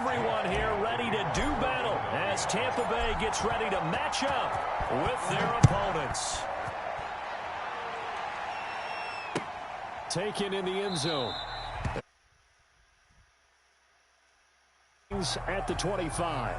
everyone here ready to do battle as Tampa Bay gets ready to match up with their opponents. Taken in the end zone. At the 25.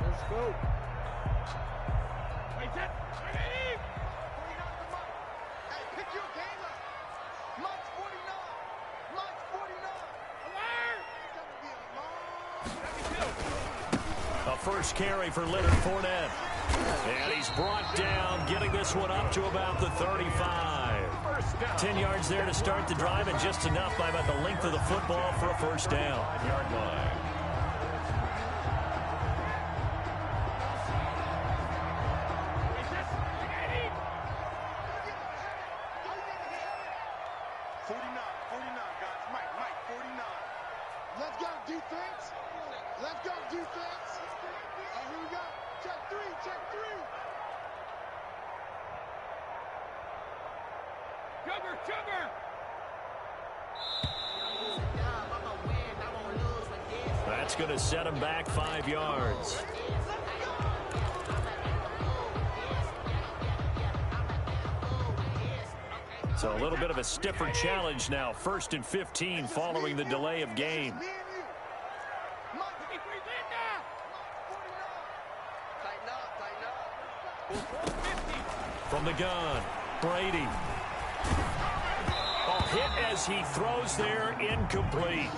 Let's go. A first carry for Leonard Fournette. And he's brought down, getting this one up to about the 35. 10 yards there to start the drive, and just enough by about the length of the football for a first down. 5-yard line. That's going to set him back 5 yards. So a little bit of a stiffer challenge now. 1st and 15 following the delay of game. From the gun, Brady. Hit as he throws there, incomplete.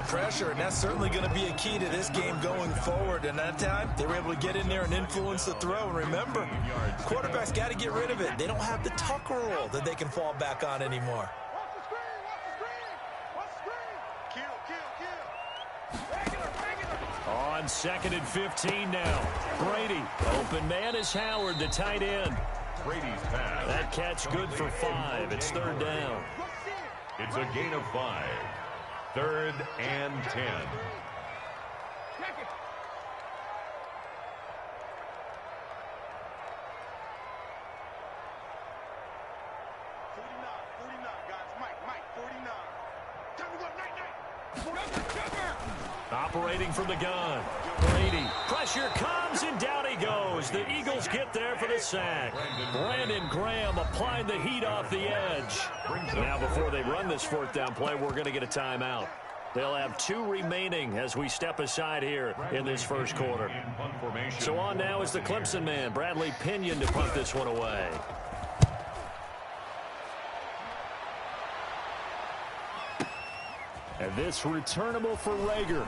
Pressure, and that's certainly going to be a key to this game going forward. And that time, they were able to get in there and influence the throw. And remember, quarterbacks got to get rid of it. They don't have the Tucker roll that they can fall back on anymore. On 2nd and 15 now. Brady. Open man is Howard, the tight end. Brady's pass. That catch good for 5. It's 3rd down. It's a gain of 5. 3rd and 10. Operating from the gun. Brady. Pressure comes, and down he goes. The Eagles get there for the sack. Brandon Graham applying the heat off the edge. Now, before they run this 4th down play, we're going to get a timeout. They'll have 2 remaining as we step aside here in this first quarter. So on now is the Clemson man, Bradley Pinion, to punt this one away. And this returnable for Rager.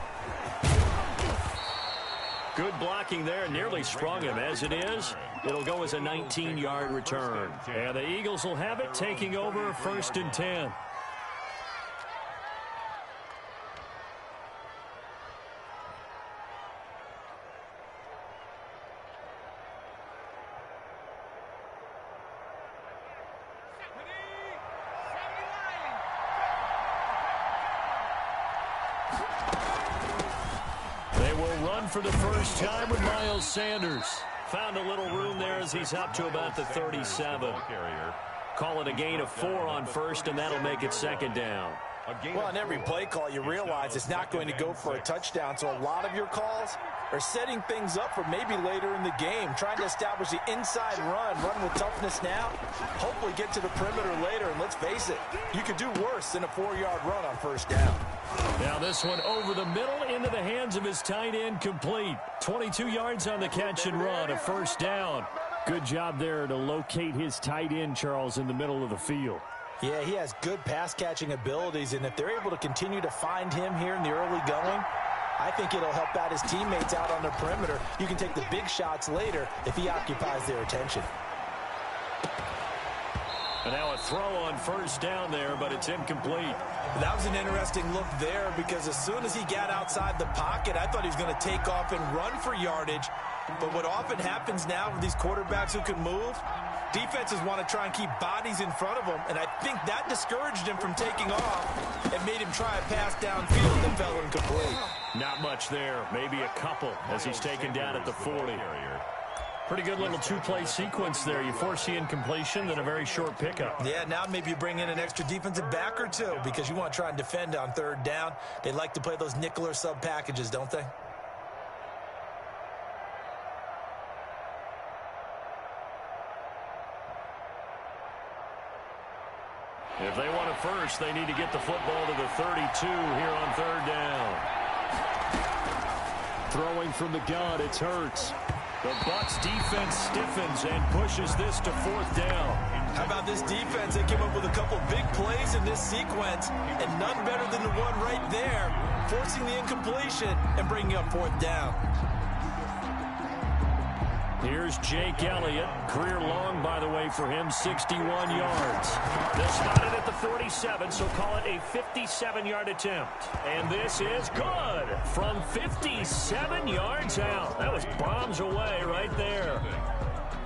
Good blocking there, nearly sprung him. As it is, it'll go as a 19-yard return. And the Eagles will have it, taking over 1st and 10. For the first time with Miles Sanders. Found a little room there as he's up to about the 37. Call it a gain of 4 on 1st, and that'll make it 2nd down. Well, on every play call, you realize it's not going to go for a touchdown, so a lot of your calls are setting things up for maybe later in the game, trying to establish the inside run with toughness now, hopefully get to the perimeter later, and let's face it, you could do worse than a 4-yard run on 1st down. Now this one over the middle into the hands of his tight end, complete. 22 yards on the catch and run, a 1st down. Good job there to locate his tight end, Charles, in the middle of the field. Yeah, he has good pass-catching abilities, and if they're able to continue to find him here in the early going, I think it'll help out his teammates out on the perimeter. You can take the big shots later if he occupies their attention. And now a throw on 1st down there, but it's incomplete. That was an interesting look there because as soon as he got outside the pocket, I thought he was going to take off and run for yardage. But what often happens now with these quarterbacks who can move, defenses want to try and keep bodies in front of them, and I think that discouraged him from taking off and made him try a pass downfield that fell incomplete. Not much there, maybe a couple as he's taken down at the 40. Pretty good little two-play sequence there. You force the incompletion, then a very short pickup. Yeah, now maybe you bring in an extra defensive back or two because you want to try and defend on third down. They like to play those nickel or sub packages, don't they? If they want it first, they need to get the football to the 32 here on third down. Throwing from the gun, it's Hurts. The Bucs defense stiffens and pushes this to fourth down. How about this defense? They came up with a couple big plays in this sequence, and none better than the one right there, forcing the incompletion and bringing up fourth down. Here's Jake Elliott. Career long, by the way, for him, 61 yards. They'll spot it at the 47, so call it a 57-yard attempt. And this is good from 57 yards out. That was bombs away right there.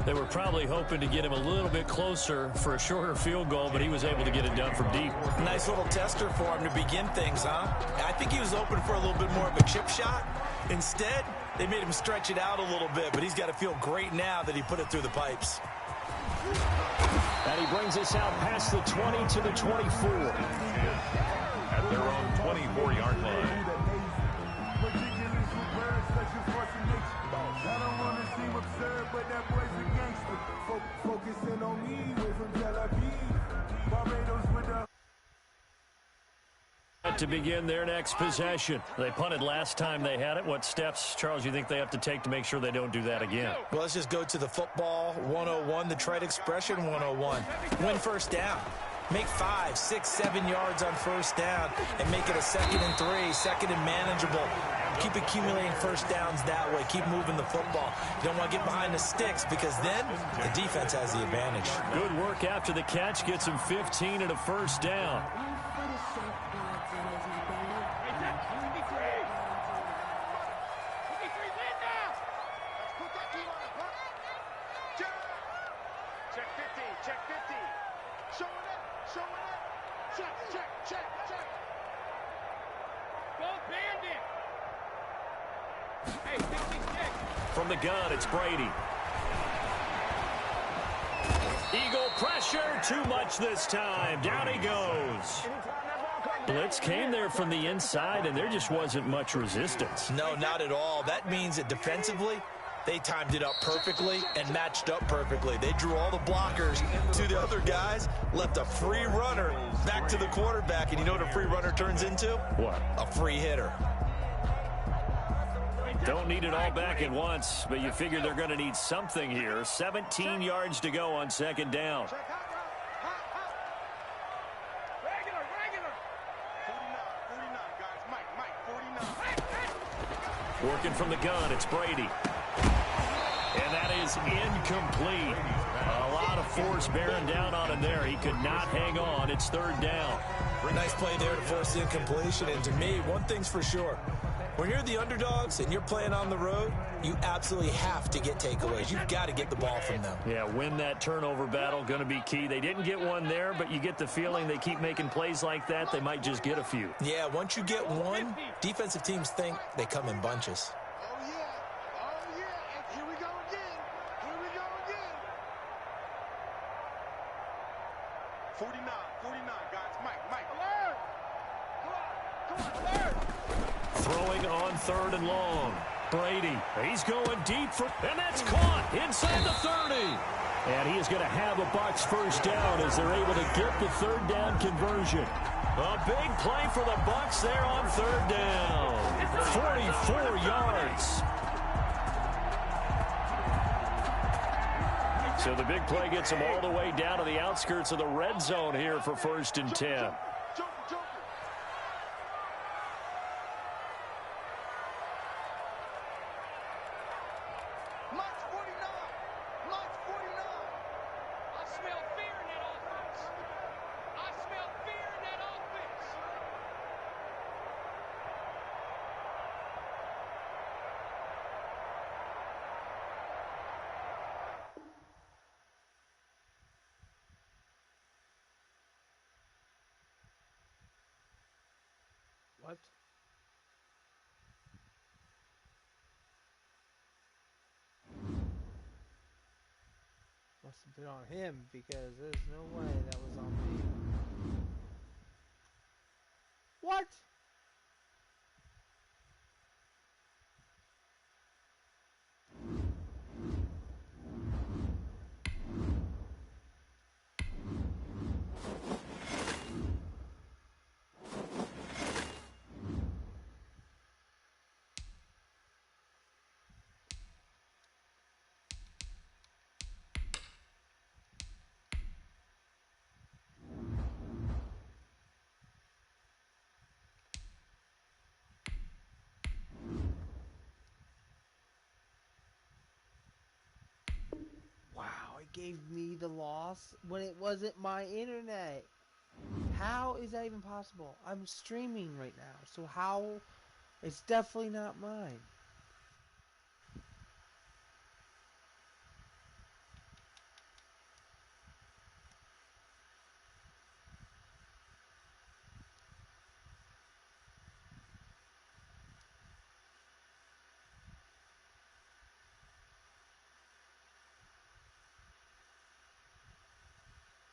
They were probably hoping to get him a little bit closer for a shorter field goal, but he was able to get it done from deep. Nice little tester for him to begin things, huh? I think he was open for a little bit more of a chip shot. Instead, they made him stretch it out a little bit, but he's got to feel great now that he put it through the pipes. And he brings us out past the 20 to the 24. At their own 24-yard line. To begin their next possession. They punted last time they had it. What steps, Charles, you think they have to take to make sure they don't do that again? Well, let's just go to the football 101, the trite expression 101. Win first down. Make 5, 6, 7 yards on first down and make it a 2nd and 3, second and manageable. Keep accumulating first downs that way. Keep moving the football. You don't want to get behind the sticks because then the defense has the advantage. Good work after the catch. Gets him 15 and a first down. From the gun, it's Brady. Eagle pressure, too much this time. Down he goes. Blitz came there from the inside, and there just wasn't much resistance. No, not at all. That means that defensively, they timed it up perfectly and matched up perfectly. They drew all the blockers to the other guys, left a free runner back to the quarterback, and you know what a free runner turns into? What? A free hitter. Don't need it all back at once, but you figure they're going to need something here. 17 yards to go on second down. Working from the gun, it's Brady. And that is incomplete. A lot of force bearing down on him there. He could not hang on. It's third down. Nice play there to force the incompletion. And to me, one thing's for sure. When you're the underdogs and you're playing on the road, you absolutely have to get takeaways. You've got to get the ball from them. Yeah, win that turnover battle, going to be key. They didn't get one there, but you get the feeling they keep making plays like that, they might just get a few. Yeah, once you get one, defensive teams think they come in bunches. Here we go again. 49, guys. Mike. Alert! Come on, alert! Throwing on third and long. Brady, he's going deep for, and that's caught inside the 30. And he is going to have a Bucs first down as they're able to get the third down conversion. A big play for the Bucs there on third down. 44 yards. So the big play gets them all the way down to the outskirts of the red zone here for 1st and 10. What? Must have been on him because there's no way that was on me. What? Wow, it gave me the loss when it wasn't my internet. How is that even possible? I'm streaming right now, so how? It's definitely not mine.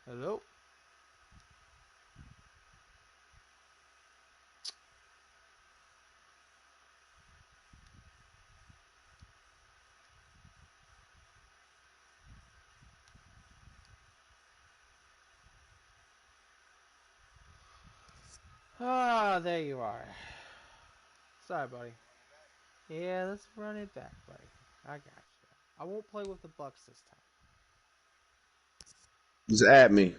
Hello? Ah, there you are. Sorry, buddy. Yeah, let's run it back, buddy. I got you. I won't play with the Bucks this time. Just add me.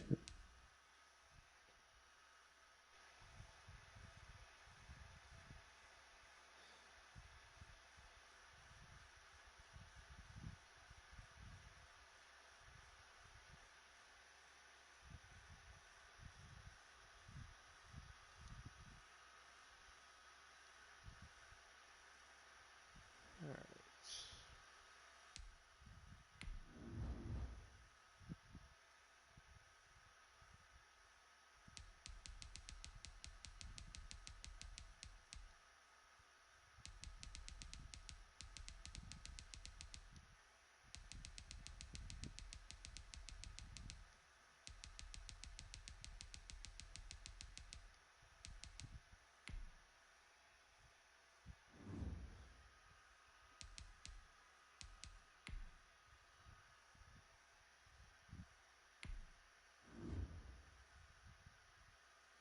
Alright.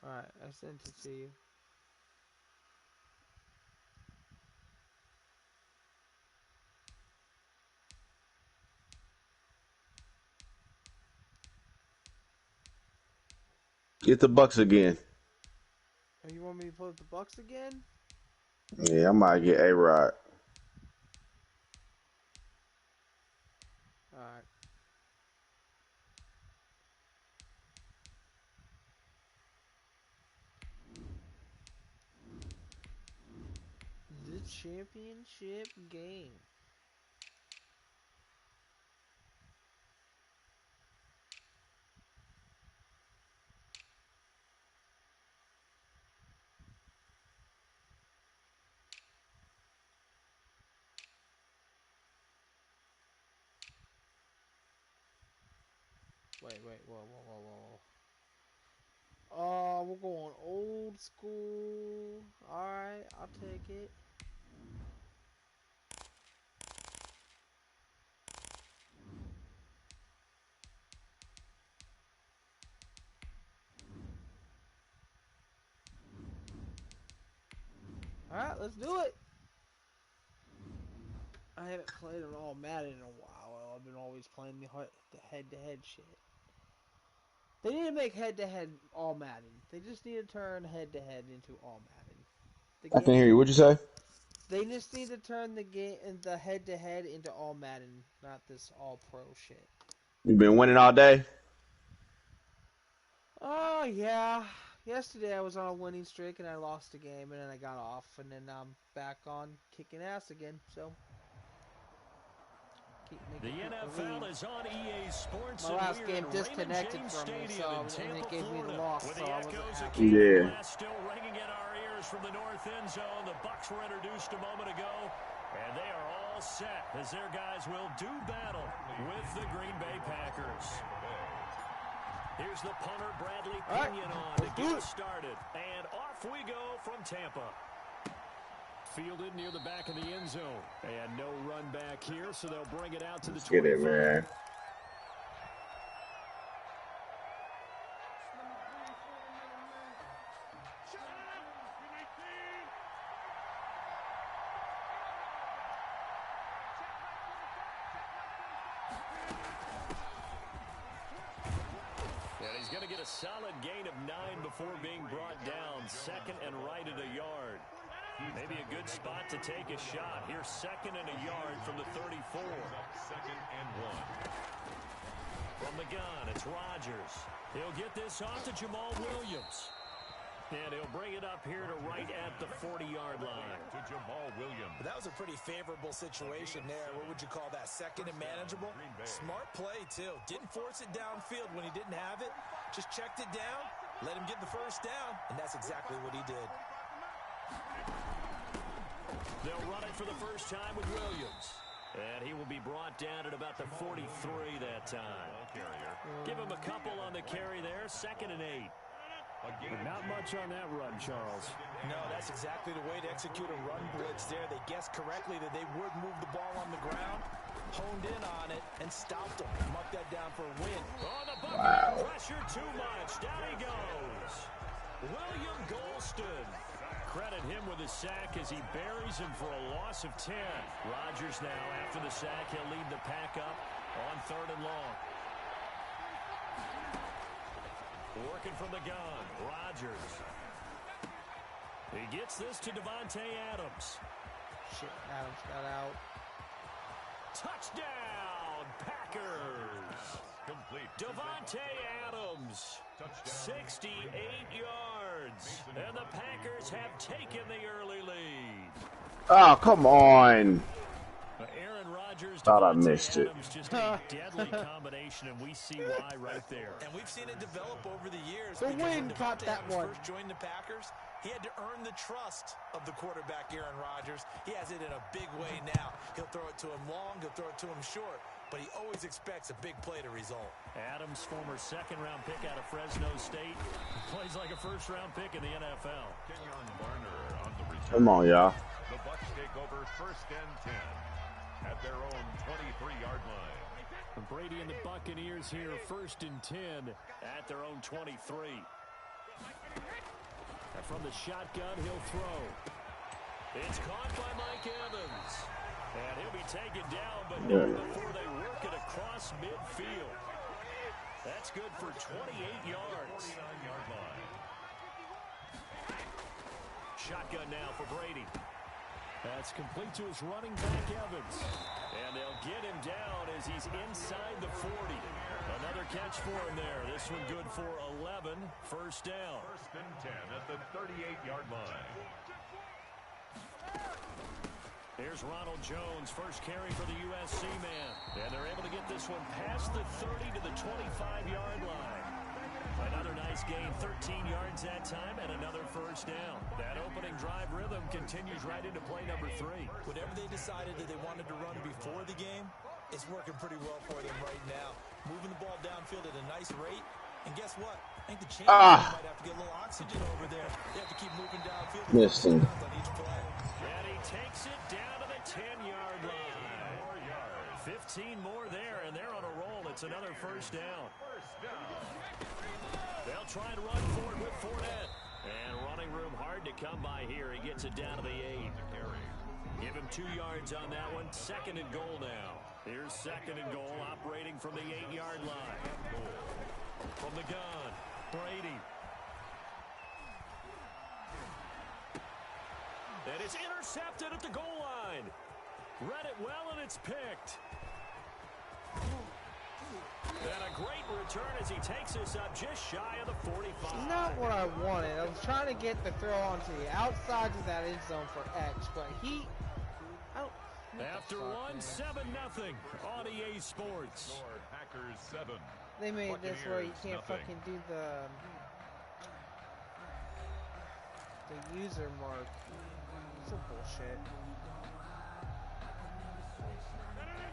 Alright, I sent it to you. Get the Bucks again. Oh, you want me to play with the Bucks again? Yeah, I might get A-Rod. Alright. The championship game. Wait, whoa. Oh, we're going old school. Alright, I'll take it. Alright, let's do it. I haven't played an all Madden in a while. I've been always playing the head-to-head shit. They need to make head-to-head all Madden. They just need to turn head-to-head into all Madden. The I can game. hear you. What'd you say? They just need to turn the game and the head-to-head into all Madden, not this all pro shit. You been winning all day? Oh yeah. Yesterday I was on a winning streak and I lost a game and then I got off and then I'm back on kicking ass again. So The NFL is on EA Sports. My last and game we're in disconnected Raymond from me, James so Stadium and in it gave me the Tampa, loss, Florida. so I With the wasn't echoes of happy. Cannon Yeah. Blast still ringing in our ears from the north end zone. The Bucs were introduced a moment ago, and they are all set as their guys will do battle with the Green Bay Packers. Here's the punter, Bradley Pinion, on to get us started. And off we go from Tampa. Fielded near the back of the end zone. And no run back here, so they'll bring it out to the 25. Get it, man. And he's going to get a solid gain of 9 before being brought down. Second and right at a yard. Maybe a good spot to take a shot. Here's second and a yard from the 34. Second and 1. From the gun, it's Rodgers. He'll get this off to Jamal Williams. And he'll bring it up here to right at the 40-yard line. To Jamal Williams. That was a pretty favorable situation there. What would you call that? Second and manageable? Smart play, too. Didn't force it downfield when he didn't have it. Just checked it down, let him get the first down, and that's exactly what he did. They'll run it for the first time with Williams. And he will be brought down at about the 43 that time. Give him a couple on the carry there. Second and 8. But not much on that run, Charles. No, that's exactly the way to execute a run blitz there. They guessed correctly that they would move the ball on the ground, honed in on it, and stopped them. Mark that down for a win. Oh, the Buccaneers pressure too much. Down he goes. William Golston. Credit him with a sack as he buries him for a loss of 10. Rodgers now, after the sack, he'll lead the pack up on third and long. Working from the gun, Rodgers. He gets this to Davante Adams. Shit, Adams got out. Touchdown, Packers. Complete. Davante Adams, 68 yards. And the Packers have taken the early lead. Oh, come on. Aaron Rodgers, Thought I Davante missed it. Adams, just a deadly combination, and we see why right there. And we've seen it develop over the years. The because when wind caught Davante that Adams one. first joined the Packers, he had to earn the trust of the quarterback, Aaron Rodgers. He has it in a big way now. He'll throw it to him long, he'll throw it to him short, but he always expects a big play to result. Adams, former second-round pick out of Fresno State, plays like a first-round pick in the NFL. Kenyon Barner on the return. Come on, y'all. The Bucs take over first and 10 at their own 23-yard line. Brady and the Buccaneers here, first and 10 at their own 23. And from the shotgun, he'll throw. It's caught by Mike Evans. And he'll be taken down, but not before they work it across midfield. That's good for 28 yards. 49-yard line. Shotgun now for Brady. That's complete to his running back, Evans. And they'll get him down as he's inside the 40. Another catch for him there. This one good for 11. First down. First and 10 at the 38-yard line. Here's Ronald Jones, first carry for the USC man. And they're able to get this one past the 30 to the 25-yard line. Another nice gain, 13 yards that time, and another first down. That opening drive rhythm continues right into play number 3. Whatever they decided that they wanted to run before the game, it's working pretty well for them right now. Moving the ball downfield at a nice rate. And guess what? I think the champions might have to get a little oxygen over there. They have to keep moving downfield. Missed him. On each play. And he takes it down to the 10-yard line. 15 more there, and they're on a roll. It's another first down. They'll try and run for it with Fournette. And running room hard to come by here. He gets it down to the 8. Give him 2 yards on that one. Second and goal now. Here's second and goal, operating from the 8-yard line. From the gun, Brady. And it's intercepted at the goal line. Read it well, and it's picked. And a great return as he takes us up just shy of the 45. Not what I wanted. I was trying to get the throw onto the outside of that end zone for X, but After one, 7-0 on EA Sports. Score, Packers 7. They made this where you can't Buccaneers, fucking do the user mark. Some bullshit.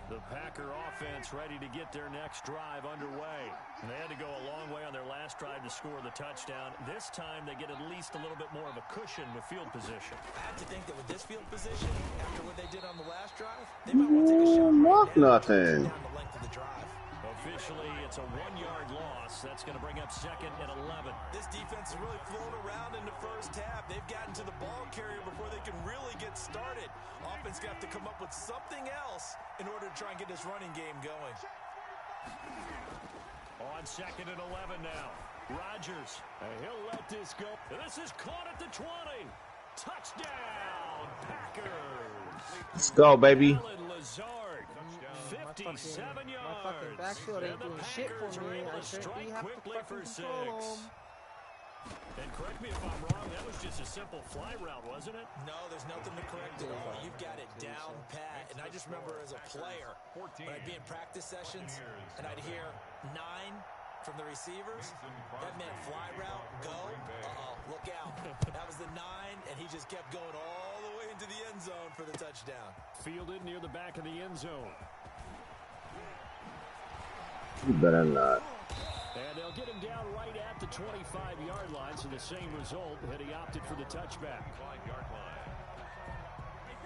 The Packer offense ready to get their next drive underway. And they had to go a long way on their last drive to score the touchdown. This time they get at least a little bit more of a cushion with field position. I have to think that with this field position, after what they did on the last drive, they might want to take a shot Look right now, nothing. down the length of the drive. Officially, it's a 1-yard loss. That's going to bring up 2nd and 11. This defense has really flown around in the first half. They've gotten to the ball carrier before they can really get started. Offense going to have to come up with something else in order to try and get this running game going. On 2nd and 11 now. Rodgers. He'll let this go. This is caught at the 20. Touchdown, Packers. Let's go, baby. Alan Lazard. 57 yards. My fucking backfield ain't doing shit for me. I shouldn't be having to fucking control them. And correct me if I'm wrong, that was just a simple fly route, wasn't it? No, there's nothing to correct at all. You've got it down pat. And I just remember as a player, when I'd be in practice sessions and I'd hear 9 from the receivers, that meant fly route, go, look out. That was the 9, and he just kept going all the way into the end zone for the touchdown. Fielded near the back of the end zone. You better not. And they'll get him down right at the 25-yard line, so the same result had he opted for the touchback. 5-yard line.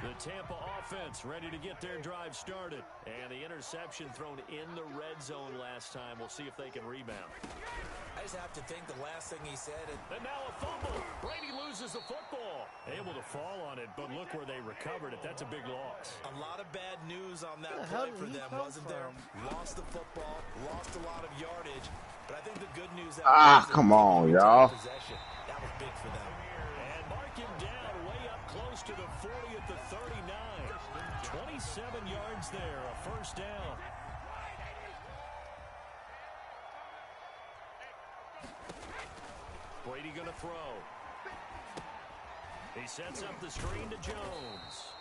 The Tampa offense ready to get their drive started. And the interception thrown in the red zone last time. We'll see if they can rebound. I just have to think the last thing he said. And now a fumble. Brady loses the football. Able to fall on it, but look where they recovered it. That's a big loss. A lot of bad news on that Where the hell play did for he them, come wasn't there? Lost the football, lost a lot of yardage. But I think the good news Come on, y'all. Possession. That was big for them. And mark him down way up close to the 40 at the 39. 27 yards there, a first down. Brady going to throw. He sets up the screen to Jones.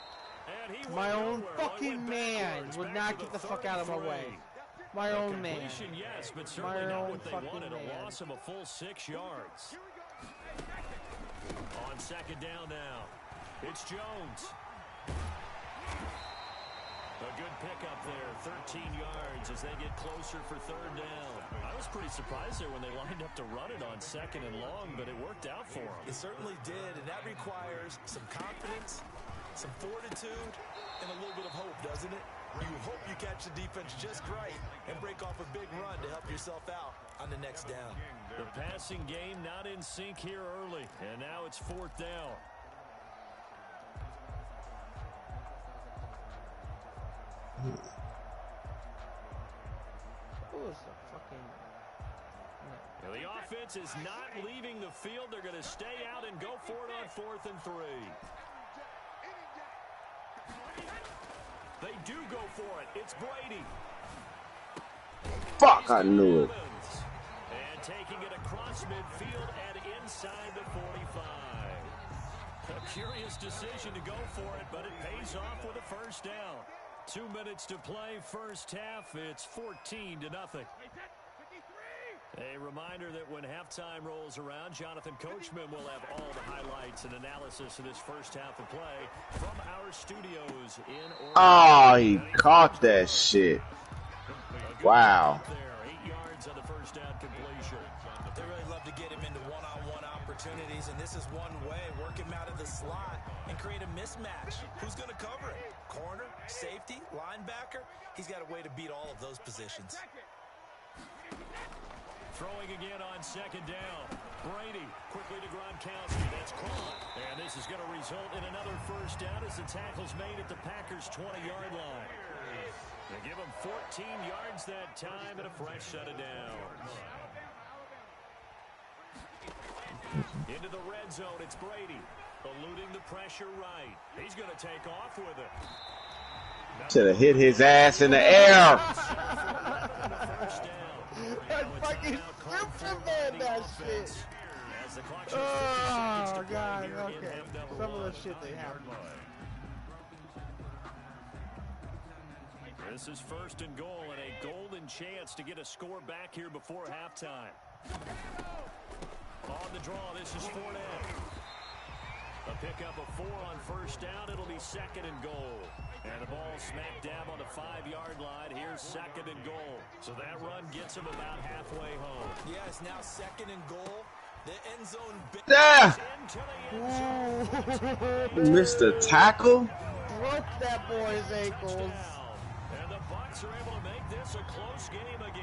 And he My went own nowhere. fucking man Backwards, would back not to get the the fuck out of my 33. way. My A own man. completion, yes, but certainly My not own what they fucking wanted. man. A loss of a full 6 yards. On 2nd down now. It's Jones. A good pickup there, 13 yards as they get closer for 3rd down. I was pretty surprised there when they lined up to run it on 2nd and long, but it worked out for them. It certainly did, and that requires some confidence, some fortitude, and a little bit of hope, doesn't it? You hope you catch the defense just right and break off a big run to help yourself out on the next down. The passing game not in sync here early, and now it's 4th down. Who was the fucking... Now the offense is not leaving the field. They're going to stay out and go for it on 4th and 3. They do go for it. It's Brady. Fuck, I knew it. And taking it across midfield and inside the 45. A curious decision to go for it, but it pays off with a first down. 2 minutes to play, first half. It's 14-0. A reminder that when halftime rolls around, Jonathan Coachman will have all the highlights and analysis of this first half of play from our studios in Orlando. Oh, he caught that shit. Wow. There, 8 yards on the first down completion. They really love to get him into one-on-one opportunities, and this is one way. Work him out of the slot and create a mismatch. Who's going to cover it? Corner, safety, linebacker? He's got a way to beat all of those positions. Throwing again on 2nd down. Brady quickly to Gronkowski. That's caught. And this is going to result in another first down as the tackle's made at the Packers' 20-yard line. They give him 14 yards that time and a fresh set of downs. Into the red zone, it's Brady. Eluding the pressure right. He's going to take off with it. Should have hit his ass in the air. That fucking Superman, that shit. Oh, God, okay. Some of the shit they have. This is 1st and goal and a golden chance to get a score back here before halftime. On the draw, this is Fournette. A pickup of 4 on 1st down. It'll be 2nd and goal. And the ball smack dab on the 5-yard line. Here's 2nd and goal. So that run gets him about halfway home. Yeah, it's now 2nd and goal. The end zone. Missed the tackle. Broke that boy's ankles. And the Bucs are able to make this a close game again.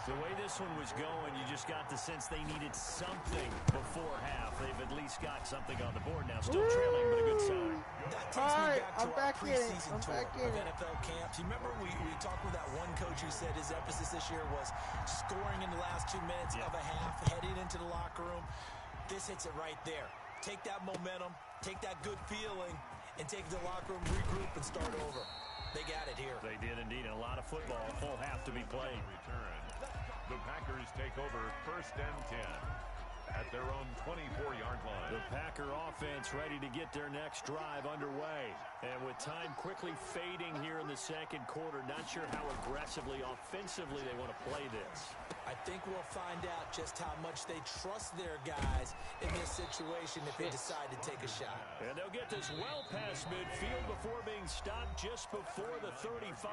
The way this one was going, you just got the sense they needed something before half. They've at least got something on the board now. Still trailing, but a good sign. That takes me back to our preseason tour of NFL camps. You remember we talked with that one coach who said his emphasis this year was scoring in the last 2 minutes of a half, heading into the locker room. This hits it right there. Take that momentum, take that good feeling, and take the locker room, regroup, and start over. They got it here. They did indeed. A lot of football, a full half to be played. Return. The Packers take over 1st and 10 at their own 24-yard line. The Packer offense ready to get their next drive underway. And with time quickly fading here in the 2nd quarter, not sure how aggressively, offensively they want to play this. I think we'll find out just how much they trust their guys in this situation if they decide to take a shot. And they'll get this well past midfield before being stopped just before the 35.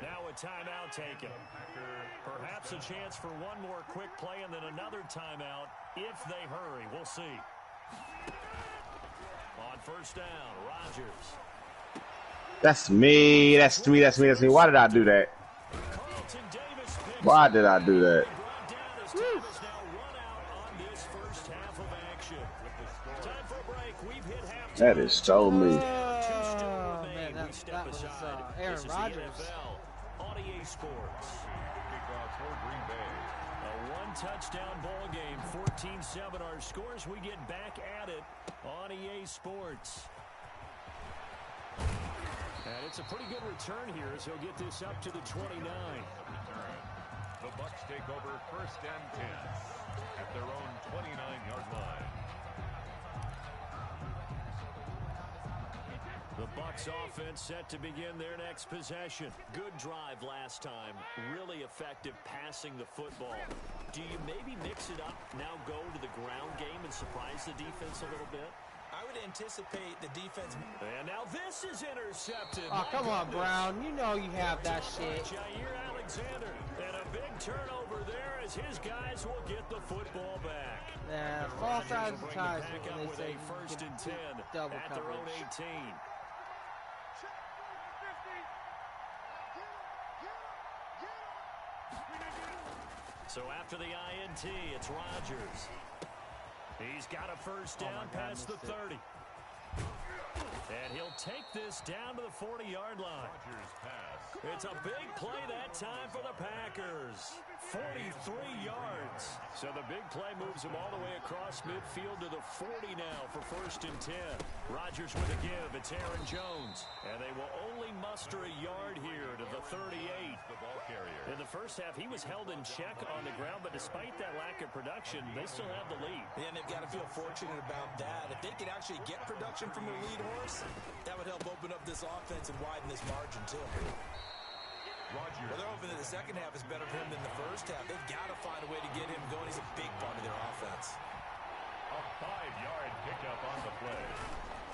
Now a timeout taken. Perhaps a chance for one more quick play and then another timeout if they hurry. We'll see. On 1st down, Rodgers. That's me. That's me. That's me. That's me. Why did I do that? Why did I do that? That is so me. Man, that was Aaron Rodgers. A one-touchdown ball game, 14-7 our scores. We get back at it on EA Sports. And it's a pretty good return here as he'll get this up to the 29. The Bucs take over 1st and 10 at their own 29-yard line. The Bucs offense set to begin their next possession. Good drive last time. Really effective passing the football. Do you maybe mix it up, now go to the ground game and surprise the defense a little bit? I would anticipate the defense. And now this is intercepted. Oh, come on, Brown. You know you have that shit. Jair Alexander. And a big turnover there as his guys will get the football back. Yeah, false advertisement when they with say a 1st and 10 double at their own coverage. 18. So after the INT, it's Rodgers. He's got a 1st down past the 30. And he'll take this down to the 40-yard line. It's a big play that time for the Packers. 43 yards. So the big play moves him all the way across midfield to the 40 now for 1st and 10. Rodgers with a give. It's Aaron Jones. And they will only muster a yard here to the 38. The ball carrier. In the first half, he was held in check on the ground, but despite that lack of production, they still have the lead. Yeah, and they've got to feel fortunate about that. If they could actually get production from their lead horse, that would help open up this offense and widen this margin, too. Rodgers. Well, they're hoping that the second half is better for him than the first half. They've got to find a way to get him going. He's a big part of their offense. A 5-yard pickup on the play.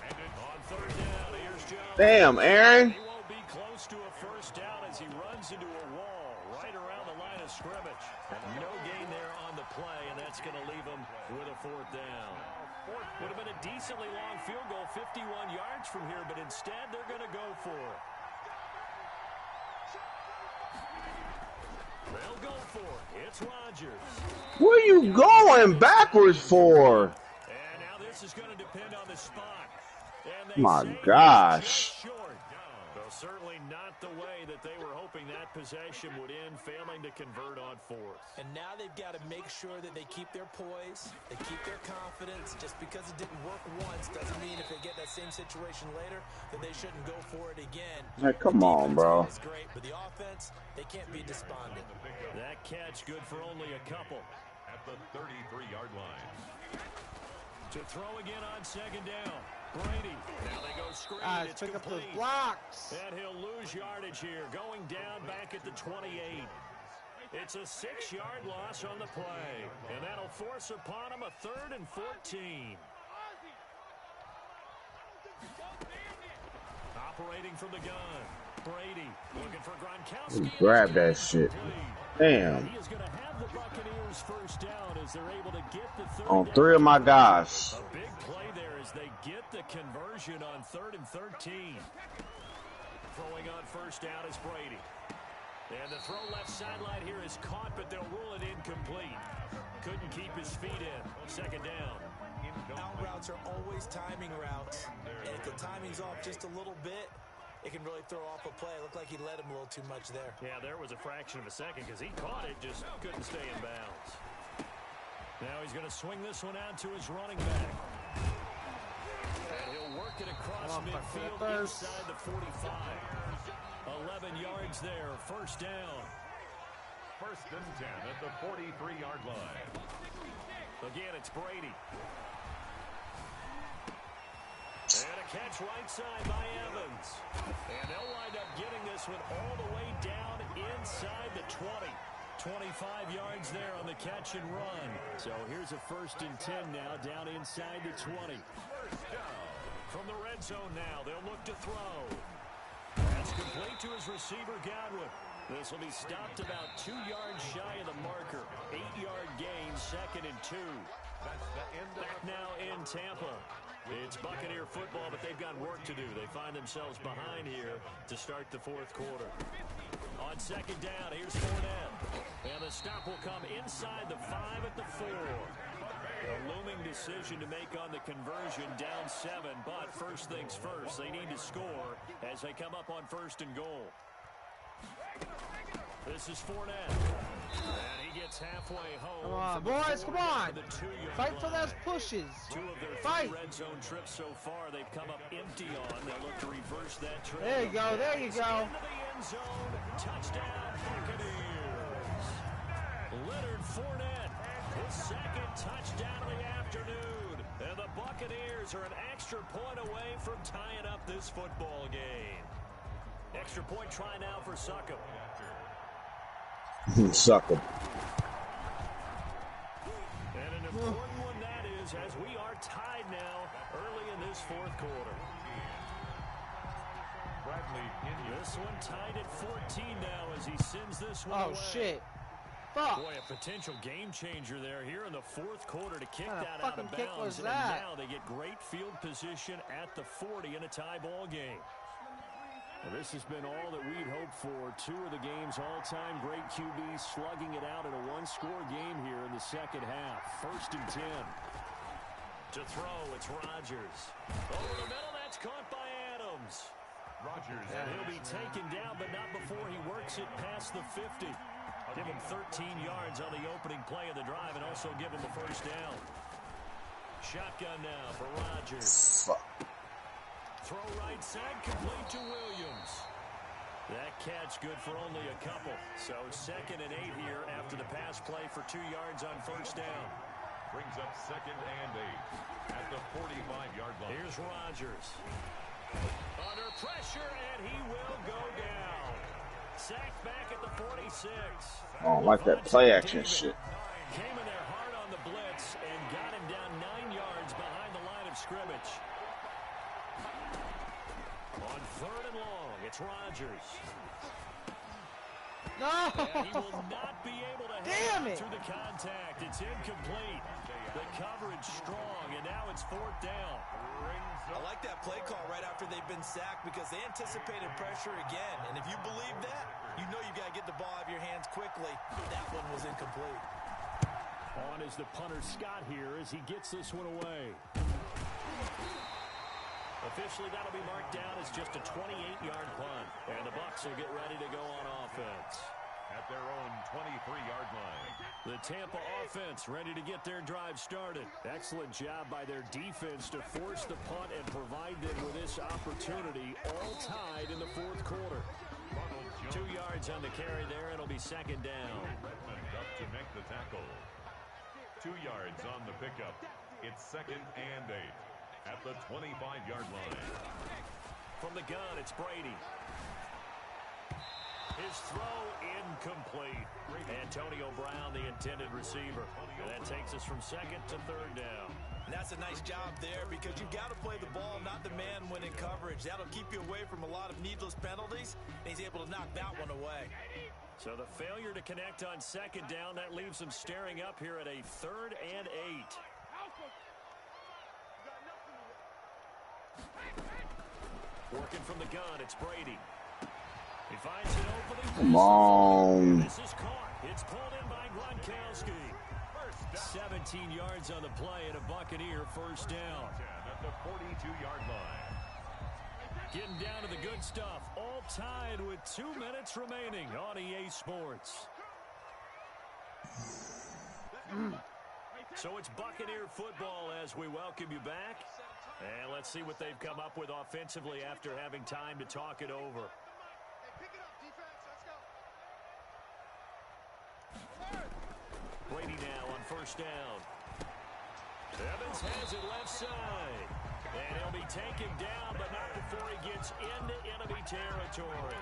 And it's On 3rd down, here's Jones. Damn, Aaron. He won't be close to a 1st down as he runs into a wall right around the line of scrimmage. No gain there on the play, and that's going to leave him with a 4th down. Would have been a decently long field goal, 51 yards from here, but instead they're going to go for it. They'll go for it. It's Rodgers. Where you going backwards for? And now this is going to depend on the spot. And they My say gosh. it's just short. So certainly not the way that they were hoping that possession would end, failing to convert on 4th. And now they've got to make sure that they keep their poise, they keep their confidence. Just because it didn't work once doesn't mean if they get that same situation later that they shouldn't go for it again. Hey, come on, bro. Is great, but the offense, they can't be despondent. That catch good for only a couple. at the 33-yard line. To throw again on 2nd down. Brady. Now they go screen. Guys, It's pick up those complete. blocks. And he'll lose yardage here, going down back at the 28. It's a 6-yard loss on the play, and that'll force upon him a 3rd and 14. Operating from the gun, Brady looking for Gronkowski. Grab that shit. Damn. He is going to have the Buccaneers first down as they're able to get the 3rd On down. 3 of my guys. A big play there as they get the conversion on 3rd and 13. Throwing on first down is Brady. And the throw left sideline here is caught, but they'll rule it incomplete. Couldn't keep his feet in. 2nd down. Out routes are always timing routes. And if the timing's off just a little bit, it can really throw off a play. It looked like he led him a little too much there. Yeah, there was a fraction of a second because he caught it, just couldn't stay in bounds. Now he's going to swing this one out to his running back. And he'll work it across midfield inside the 45. 11 yards there, first down. 1st and 10 at the 43-yard line. Again, it's Brady. And a catch right side by Evans. And they'll wind up getting this one all the way down inside the 20. 25 yards there on the catch and run. So here's a 1st and 10 now down inside the 20. From the red zone now, they'll look to throw. That's complete to his receiver, Godwin. This will be stopped about 2 yards shy of the marker. 8-yard gain, 2nd and 2. Back now in Tampa. It's Buccaneer football, but they've got work to do. They find themselves behind here to start the 4th quarter. On 2nd down, here's Fournette. And the stop will come inside the 5 at the 4. A looming decision to make on the conversion, down 7, but first things first, they need to score as they come up on 1st and goal. This is Fournette. And he gets halfway home. Come on, boys, come on. Fight for those pushes. 2 of their 3 red zone trips so far, they've come up empty on. They'll look to reverse that trend. There you go, there you go. Into the end zone, touchdown Buccaneers. Leonard Fournette, his 2nd touchdown of the afternoon. And the Buccaneers are an extra point away from tying up this football game. Extra point try now for Suckup. Suck him. And an important one that is, as we are tied now early in this 4th quarter. This one tied at 14 now as he sends this one away. Oh, shit. Fuck. Boy, a potential game changer there here in the 4th quarter to kick that out of fucking kick was bounds. And that? now they get great field position at the 40 in a tie ball game. Well, this has been all that we'd hoped for. 2 of the game's all-time great QBs slugging it out in a 1-score game here in the 2nd half. 1st and 10. To throw, it's Rodgers. Over the middle, that's caught by Adams. Rodgers. And he'll be taken down, but not before he works it past the 50. Give him 13 yards on the opening play of the drive and also give him a first down. Shotgun now for Rodgers. Fuck. Throw right side, complete to Williams. That catch good for only a couple. So 2nd and 8 here after the pass play for 2 yards on first down. Brings up 2nd and 8 at the 45-yard line. Here's Rodgers. Under pressure, and he will go down. Sacked back at the 46. I don't like that play action shit. Came in there hard on the blitz and got him down 9 yards behind the line of scrimmage. On 3rd and long, it's Rodgers. No! And he will not be able to Damn hang it! through the contact. It's incomplete. The coverage strong, and now it's 4th down. I like that play call right after they've been sacked because they anticipated pressure again. And if you believe that, you know you got to get the ball out of your hands quickly. That one was incomplete. On is the punter Scott here as he gets this one away. Officially, that'll be marked down as just a 28-yard punt. And the Bucs will get ready to go on offense. At their own 23-yard line. The Tampa offense ready to get their drive started. Excellent job by their defense to force the punt and provide them with this opportunity, all tied in the 4th quarter. 2 yards on the carry there. It'll be 2nd down. Redmond up to make the tackle. 2 yards on the pickup. It's 2nd and 8 at the 25-yard line. From the gun, it's Brady. His throw incomplete. Antonio Brown, the intended receiver. And that takes us from second to third down. And that's a nice job there because you've got to play the ball, not the man when in coverage. That'll keep you away from a lot of needless penalties, and he's able to knock that one away. So the failure to connect on second down, that leaves them staring up here at a 3rd and 8. Working from the gun, it's Brady. He finds an opening. Come on. This is caught. It's pulled in by Gronkowski. 17 yards on the play and a Buccaneer first down. At the 42-yard line. Getting down to the good stuff. All tied with 2 minutes remaining on EA Sports. So it's Buccaneer football as we welcome you back. And let's see what they've come up with offensively after having time to talk it over. Brady now on first down. Evans has it left side. And he'll be taken down, but not before he gets into enemy territory.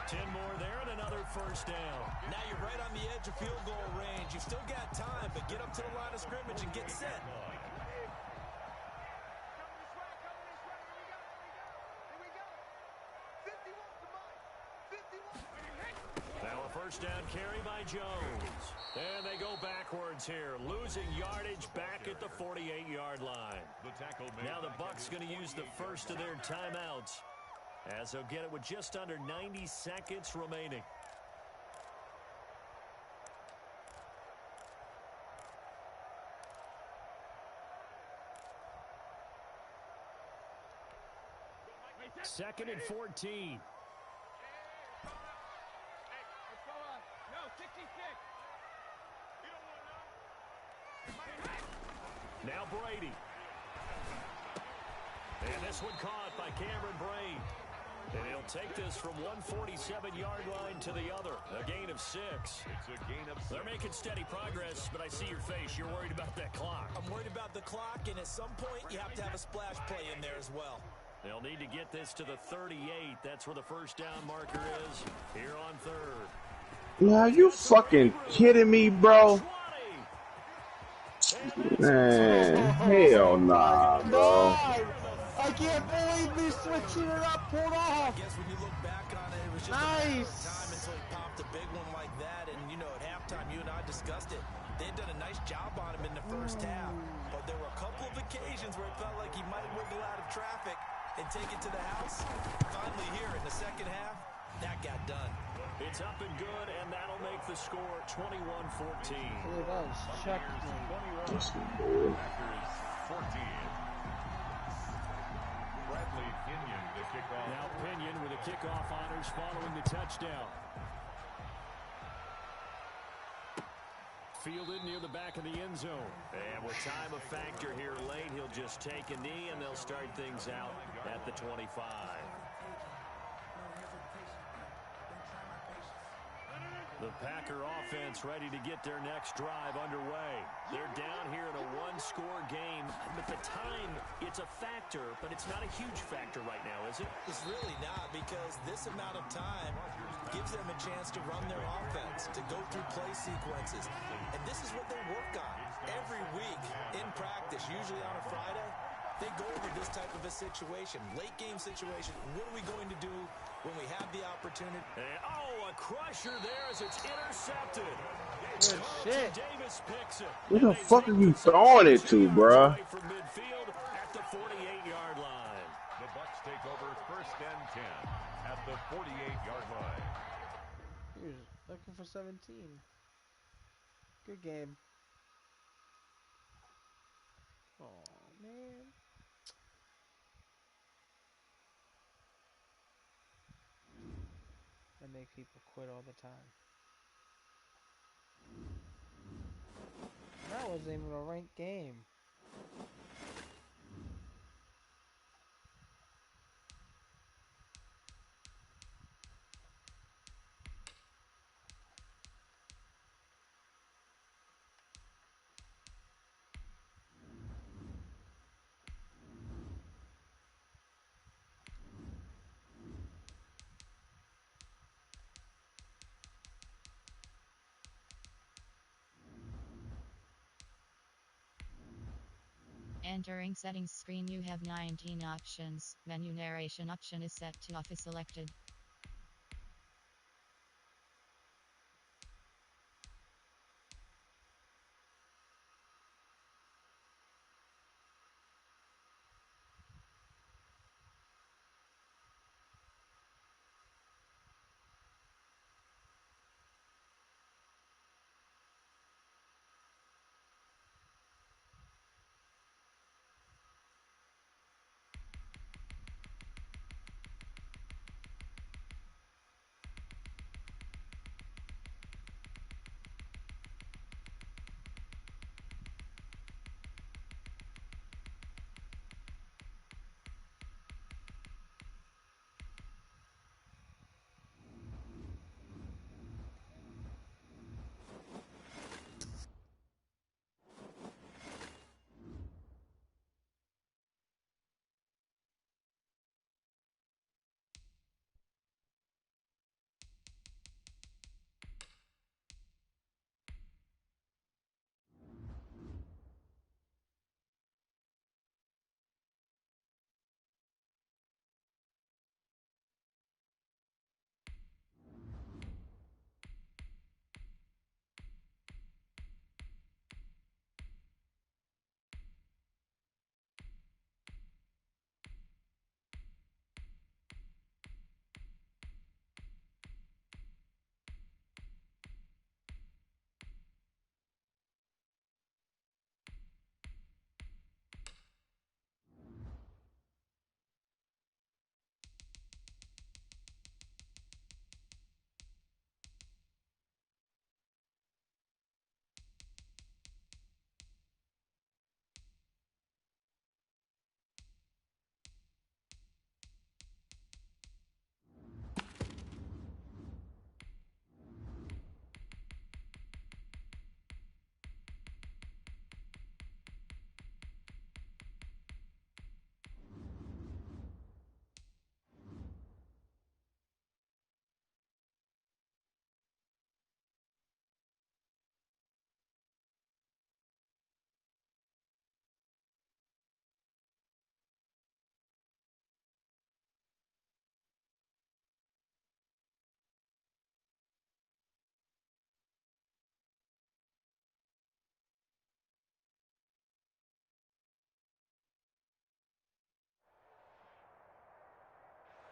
10 more there and another first down. Now you're right on the edge of field goal range. You've still got time, but get up to the line of scrimmage and get set. Now a first down carry by Jones. And they go backwards here, losing yardage back at the 48-yard line. Now the Bucs going to use the first of their timeouts as they'll get it with just under 90 seconds remaining. Second and 14. Now Brady. And this one caught by Cameron Braid. And he'll take this from 147-yard line to the other. A gain of 6. It's a gain of 6. They're making steady progress, but I see your face. You're worried about that clock. I'm worried about the clock, and at some point, you have to have a splash play in there as well. They'll need to get this to the 38. That's where the first down marker is here on third. Now you fucking kidding me, bro? Man, hell nah, bro. I can't believe me switching it up. Pulled off. I guess when you look back on it, it was just nice. a matter of time until he popped a big one like that. And, you know, at halftime, you and I discussed it. They had done a nice job on him in the first half. But there were a couple of occasions where it felt like he might wiggle out of traffic and take it to the house. Finally here in the second half, that got done. It's up and good, and that'll make the score 21-14. Look, that was checkmate. 21. Packers 14. Bradley Pinion to kick off. Now Pinion with the kickoff honors following the touchdown. Fielded near the back of the end zone. And with time a factor here late, he'll just take a knee, and they'll start things out at the 25. The Packer offense ready to get their next drive underway. They're down here in a one-score game. But the time, it's a factor, but it's not a huge factor right now, is it? It's really not, because this amount of time gives them a chance to run their offense, to go through play sequences. And this is what they work on every week in practice, usually on a Friday. They go over this type of a situation, late game situation. What are we going to do when we have the opportunity? And, a crusher there as it's intercepted. Good shit. Davis picks it. Where the fuck are you throwing it to, bruh? From midfield at the 48-yard line. The Bucs take over first and 10 at the 48-yard line. He was looking for 17. Good game. Oh, man. I make people quit all the time. That wasn't even a ranked game. Entering settings screen, you have 19 options. Menu narration option is set to off is selected.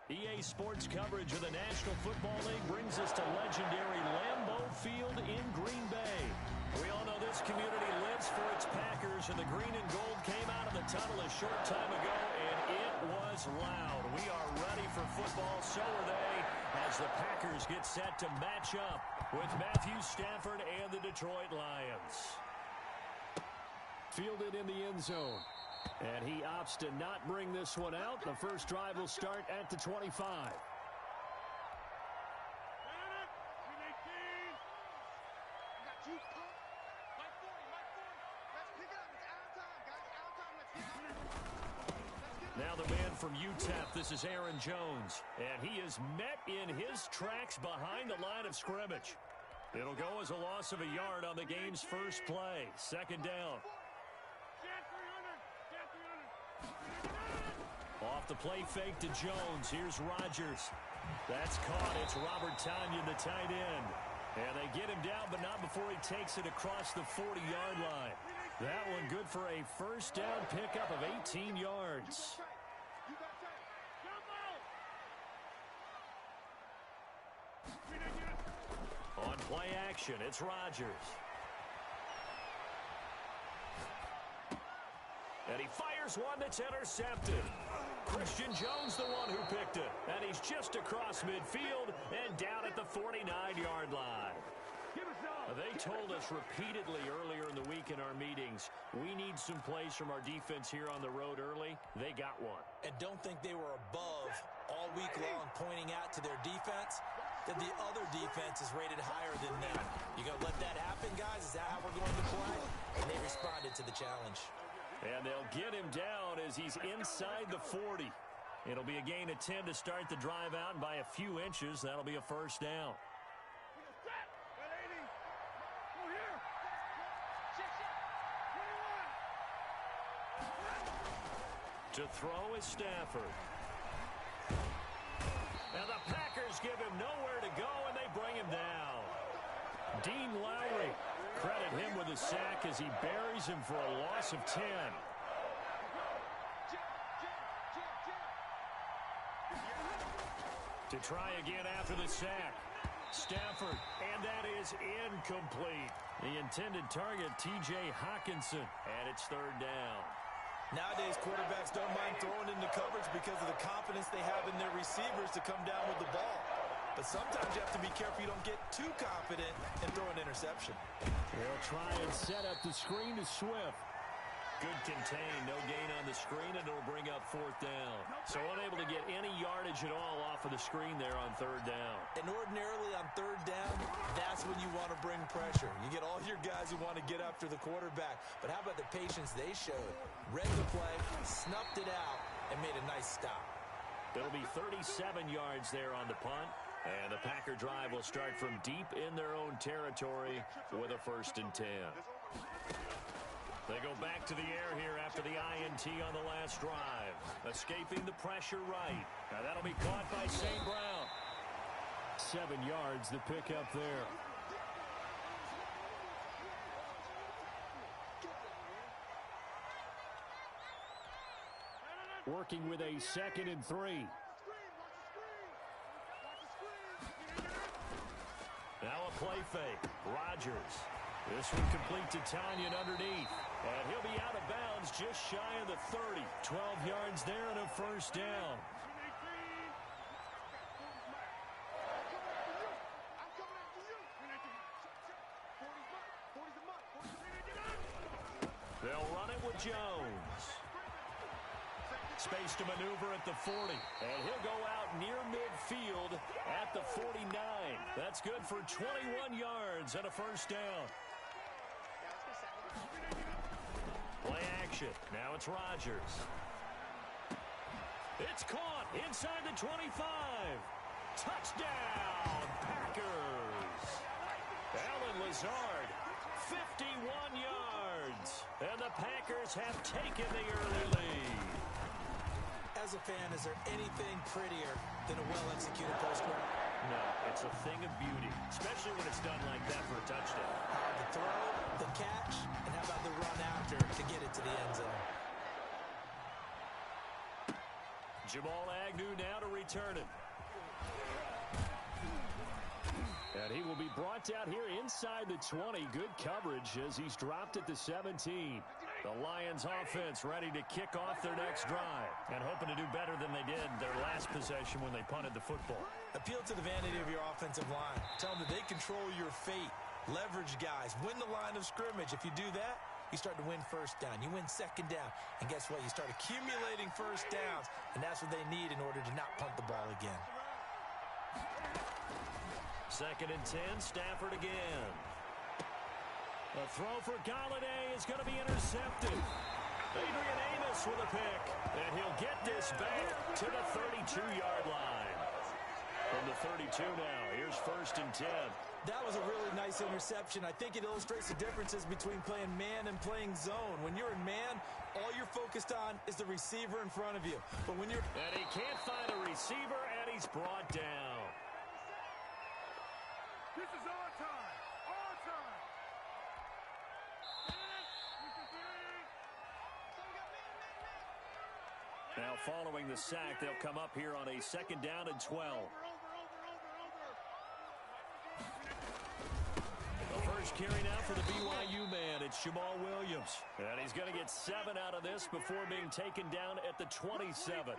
EA Sports coverage of the National Football League brings us to legendary Lambeau Field in Green Bay. We all know this community lives for its Packers, and the green and gold came out of the tunnel a short time ago, and it was loud. We are ready for football, so are they, as the Packers get set to match up with Matthew Stafford and the Detroit Lions. Fielded in the end zone. And he opts to not bring this one out. The first drive will start at the 25. Now the man from UTEP, this is Aaron Jones. And he is met in his tracks behind the line of scrimmage. It'll go as a loss of a yard on the game's first play. Second down. Off the play fake to Jones. Here's Rodgers. That's caught. It's Robert Tonyan, the tight end. And they get him down, but not before he takes it across the 40-yard line. That one good for a first down pickup of 18 yards. On play action, it's Rodgers. And he fires one that's intercepted. Christian Jones, the one who picked it. And he's just across midfield and down at the 49-yard line. They told us repeatedly earlier in the week in our meetings, we need some plays from our defense here on the road early. They got one. And don't think they were above all week long pointing out to their defense that the other defense is rated higher than them. You going to let that happen, guys? Is that how we're going to play? And they responded to the challenge. And they'll get him down as he's inside the 40. It'll be a gain of 10 to start the drive out, and by a few inches, that'll be a first down. To throw is Stafford. And the Packers give him nowhere to go, and they bring him down. Dean Lowry, credit him with a sack as he buries him for a loss of 10. To try again after the sack. Stafford, and that is incomplete. The intended target, T.J. Hawkinson, and it's third down. Nowadays, quarterbacks don't mind throwing into coverage because of the confidence they have in their receivers to come down with the ball. But sometimes you have to be careful you don't get too confident and throw an interception. They'll try and set up the screen to Swift. Good contain, no gain on the screen, and it'll bring up fourth down. So unable to get any yardage at all off of the screen there on third down. And ordinarily on third down, that's when you want to bring pressure. You get all your guys who want to get after the quarterback. But how about the patience they showed? Read the play, snuffed it out, and made a nice stop. It'll be 37 yards there on the punt. And the Packer drive will start from deep in their own territory with a 1st and 10. They go back to the air here after the INT on the last drive. Escaping the pressure right. Now that'll be caught by St. Brown. 7 yards the pickup there. Working with a 2nd and 3. Now a play fake. Rodgers. This one complete to Tanyan underneath. And he'll be out of bounds just shy of the 30. 12 yards there and a 1st down. They'll run it with Jones. Space to maneuver at the 40. And he'll go out near midfield at the 49. That's good for 21 yards and a 1st down. Play action. Now it's Rodgers. It's caught inside the 25. Touchdown, Packers. Allen Lazard, 51 yards. And the Packers have taken the early lead. As a fan, is there anything prettier than a well-executed post route? No, it's a thing of beauty, especially when it's done like that for a touchdown. The throw, the catch, and how about the run after to get it to the end zone? Jamal Agnew now to return it. And he will be brought down here inside the 20. Good coverage as he's dropped at the 17. The Lions offense ready to kick off their next drive and hoping to do better than they did their last possession when they punted the football. Appeal to the vanity of your offensive line. Tell them that they control your fate. Leverage guys. Win the line of scrimmage. If you do that, you start to win 1st down. You win 2nd down. And guess what? You start accumulating 1st downs. And that's what they need in order to not punt the ball again. 2nd and 10, Stafford again. A throw for Galladay is going to be intercepted. Adrian Amos with a pick. And he'll get this back to the 32-yard line. From the 32 now, here's 1st and 10. That was a really nice interception. I think it illustrates the differences between playing man and playing zone. When you're in man, all you're focused on is the receiver in front of you. But when you're... And he can't find a receiver, and he's brought down. This is our time. Our time. Now following the sack, they'll come up here on a 2nd down and 12. The first carry now for the BYU man. It's Jamal Williams. And he's going to get 7 out of this before being taken down at the 27.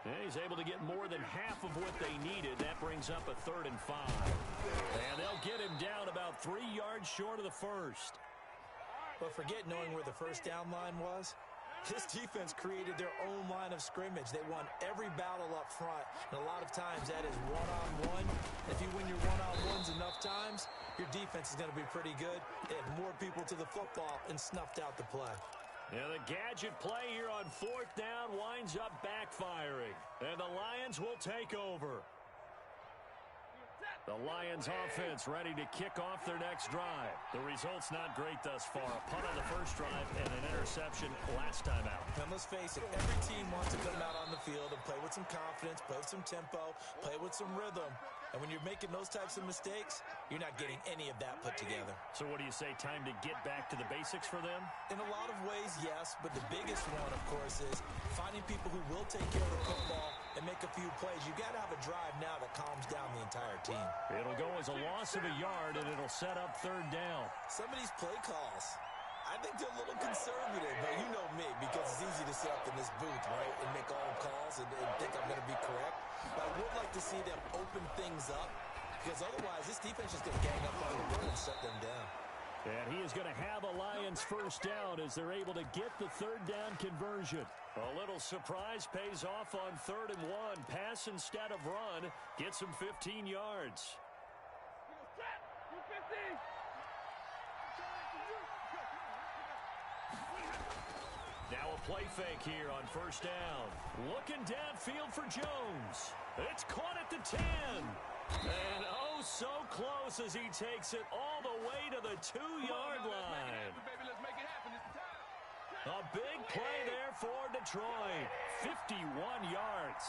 And he's able to get more than half of what they needed. That brings up a 3rd and 5. And they'll get him down about 3 yards short of the 1st. But forget knowing where the 1st down line was. This defense created their own line of scrimmage. They won every battle up front. And a lot of times that is one-on-one. If you win your one-on-ones enough times, your defense is going to be pretty good. They have more people to the football and snuffed out the play. Yeah, the gadget play here on 4th down winds up backfiring. And the Lions will take over. The Lions offense ready to kick off their next drive. The result's not great thus far. A punt on the first drive and an interception last time out. And let's face it, every team wants to come out on the field and play with some confidence, play with some tempo, play with some rhythm. And when you're making those types of mistakes, you're not getting any of that put together. So what do you say, time to get back to the basics for them? In a lot of ways, yes, but the biggest one, of course, is finding people who will take care of the football and make a few plays. You got to have a drive now that calms down the entire team. It'll go as a loss of a yard, and it'll set up third down. Some of these play calls, I think they're a little conservative, but you know me, because it's easy to sit up in this booth, right, and make all calls and think I'm going to be correct. But I would like to see them open things up, because otherwise this defense is going to gang up on the run and shut them down. And he is going to have a Lions first down as they're able to get the third down conversion. A little surprise pays off on 3rd and 1. Pass instead of run. Gets him 15 yards. Now a play fake here on first down. Looking downfield for Jones. It's caught at the 10. And oh, so close as he takes it all the way to the 2-yard line. A big play there for Detroit. 51 yards.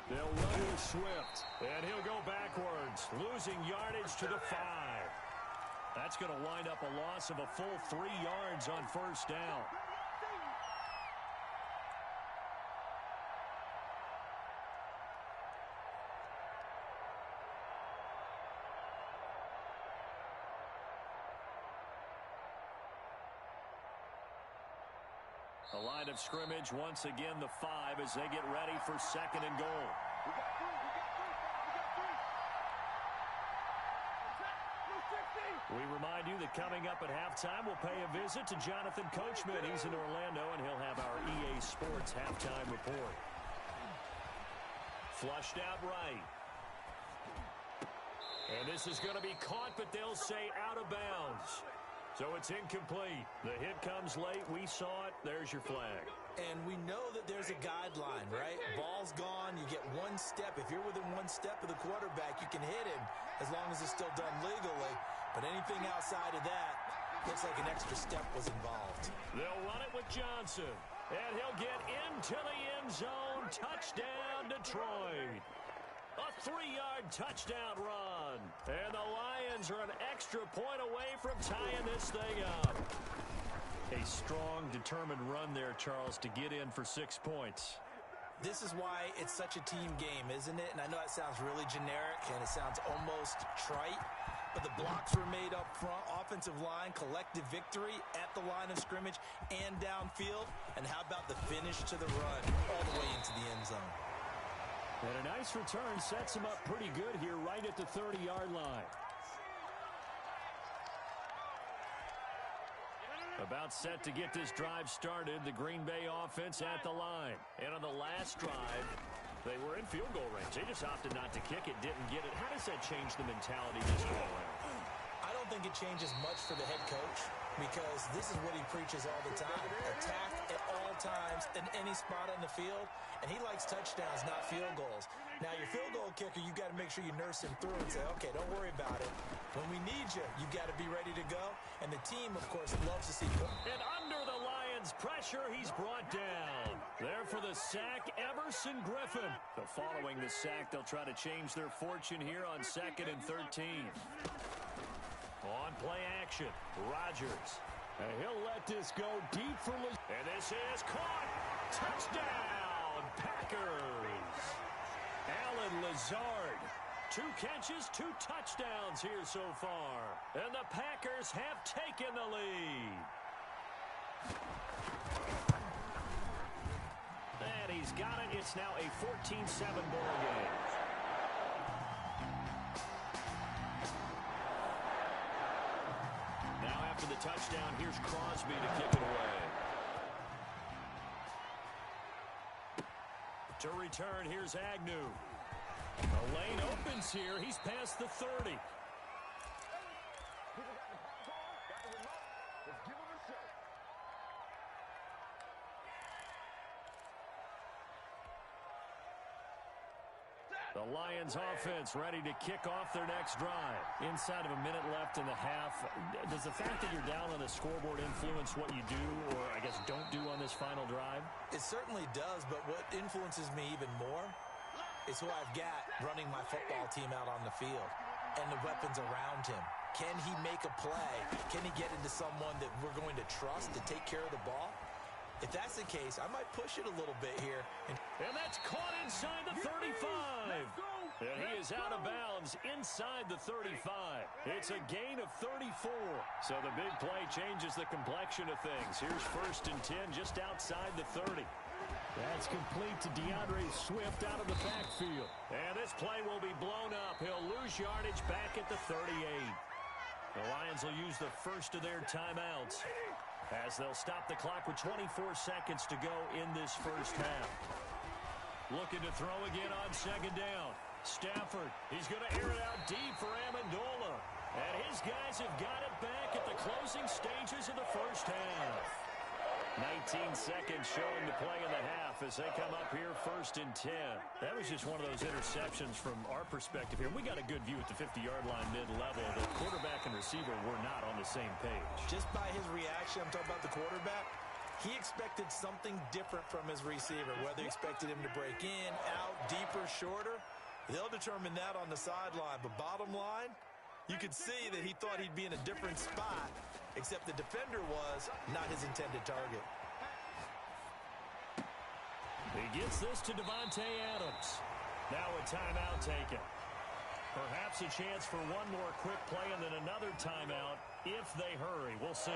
They'll run with Swift. And he'll go backwards, losing yardage to the 5. That's going to wind up a loss of a full 3 yards on first down. The line of scrimmage, once again, the 5 as they get ready for 2nd and goal. We remind you that coming up at halftime, we'll pay a visit to Jonathan Coachman. He's in Orlando, and he'll have our EA Sports halftime report. Flushed out right. And this is going to be caught, but they'll say out of bounds. So it's incomplete. The hit comes late. We saw it. There's your flag. And we know that there's a guideline, right? Ball's gone. You get one step. If you're within one step of the quarterback, you can hit him as long as it's still done legally. But anything outside of that, looks like an extra step was involved. They'll run it with Johnson. And he'll get into the end zone. Touchdown, Detroit. A 3-yard touchdown run. And the Lions are an extra point away from tying this thing up. A strong, determined run there, Charles, to get in for 6 points. This is why it's such a team game, isn't it? And I know that sounds really generic and it sounds almost trite, but the blocks were made up front, offensive line, collective victory at the line of scrimmage and downfield. And how about the finish to the run all the way into the end zone? And a nice return sets him up pretty good here right at the 30-yard line. About set to get this drive started, the Green Bay offense at the line. And on the last drive, they were in field goal range. They just opted not to kick it, didn't get it. How does that change the mentality this go around? I don't think it changes much for the head coach because this is what he preaches all the time. Attack at all times in any spot on the field, and he likes touchdowns, not field goals. Now, your field goal kicker, you got to make sure you nurse him through and say, okay, don't worry about it. When we need you, you got to be ready to go. And the team, of course, loves to see. And under the Lions' pressure, he's brought down. There for the sack, Everson Griffin. So following the sack, they'll try to change their fortune here on 2nd and 13. On play action, Rodgers. And he'll let this go deep for And this is caught. Touchdown, Packers. Alan Lazard. 2 catches, 2 touchdowns here so far. And the Packers have taken the lead. And he's got it. It's now a 14-7 ball game. Now after the touchdown, here's Crosby to kick it away. To return, here's Agnew. The lane opens here. He's past the 30. The Lions offense ready to kick off their next drive. Inside of a minute left in the half, does the fact that you're down on the scoreboard influence what you do, or I guess don't do on this final drive? It certainly does, but what influences me even more is who I've got running my football team out on the field and the weapons around him. Can he make a play? Can he get into someone that we're going to trust to take care of the ball? If that's the case, I might push it a little bit here. And that's caught inside the 35. And he is out of bounds inside the 35. It's a gain of 34. So the big play changes the complexion of things. Here's 1st and 10 just outside the 30. That's complete to DeAndre Swift out of the backfield. And this play will be blown up. He'll lose yardage back at the 38. The Lions will use the first of their timeouts as they'll stop the clock with 24 seconds to go in this first half. Looking to throw again on 2nd down. Stafford, he's going to air it out deep for Amendola. And his guys have got it back at the closing stages of the first half. 19 seconds showing to play in the half as they come up here 1st and 10. That was just one of those interceptions from our perspective here. We got a good view at the 50-yard line mid-level. The quarterback and receiver were not on the same page. Just by his reaction, I'm talking about the quarterback, he expected something different from his receiver, whether he expected him to break in, out, deeper, shorter. They'll determine that on the sideline. But bottom line, you could see that he thought he'd be in a different spot, except the defender was not his intended target. He gets this to Devontae Adams. Now a timeout taken. Perhaps a chance for one more quick play and then another timeout if they hurry. We'll see.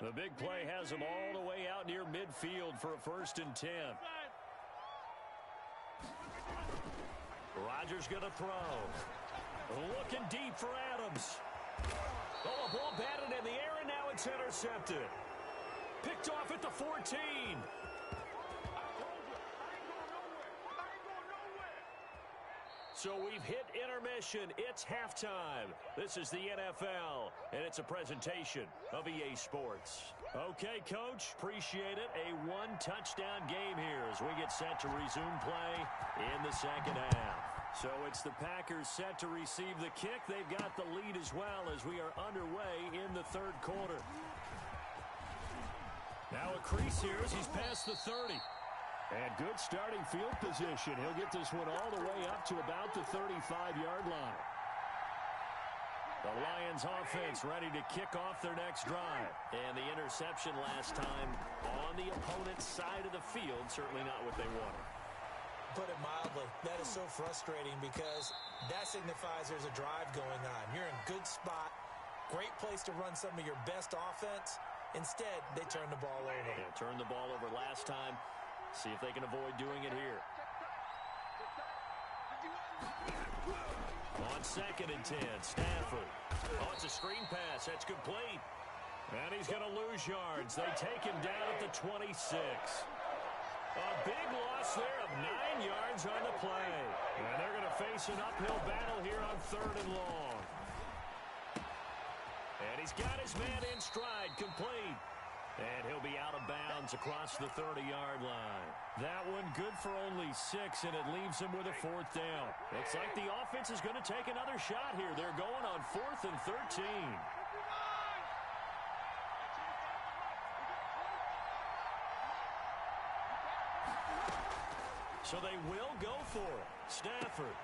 The big play has him all the way out near midfield for a 1st and 10. Rodgers going to throw. Looking deep for Adams. Oh, a ball batted in the air, and now it's intercepted. Picked off at the 14. So we've hit intermission. It's halftime. This is the NFL, and it's a presentation of EA Sports. Okay, Coach, appreciate it. A one-touchdown game here as we get set to resume play in the second half. So it's the Packers set to receive the kick. They've got the lead as well as we are underway in the 3rd quarter. Now a crease here as he's past the 30. And good starting field position. He'll get this one all the way up to about the 35-yard line. The Lions offense ready to kick off their next drive. And the interception last time on the opponent's side of the field, certainly not what they wanted. Put it mildly, that is so frustrating because that signifies there's a drive going on. You're in a good spot, great place to run some of your best offense. Instead, they turn the ball over. Yeah, turned the ball over last time. See if they can avoid doing it here. On 2nd and 10, Stafford. Oh, it's a screen pass. That's complete. And he's going to lose yards. They take him down at the 26. A big loss there of 9 yards on the play. And they're going to face an uphill battle here on 3rd and long. And he's got his man in stride, complete. And he'll be out of bounds across the 30-yard line. That one good for only 6, and it leaves him with a 4th down. Looks like the offense is going to take another shot here. They're going on 4th and 13. So they will go for it. Stafford.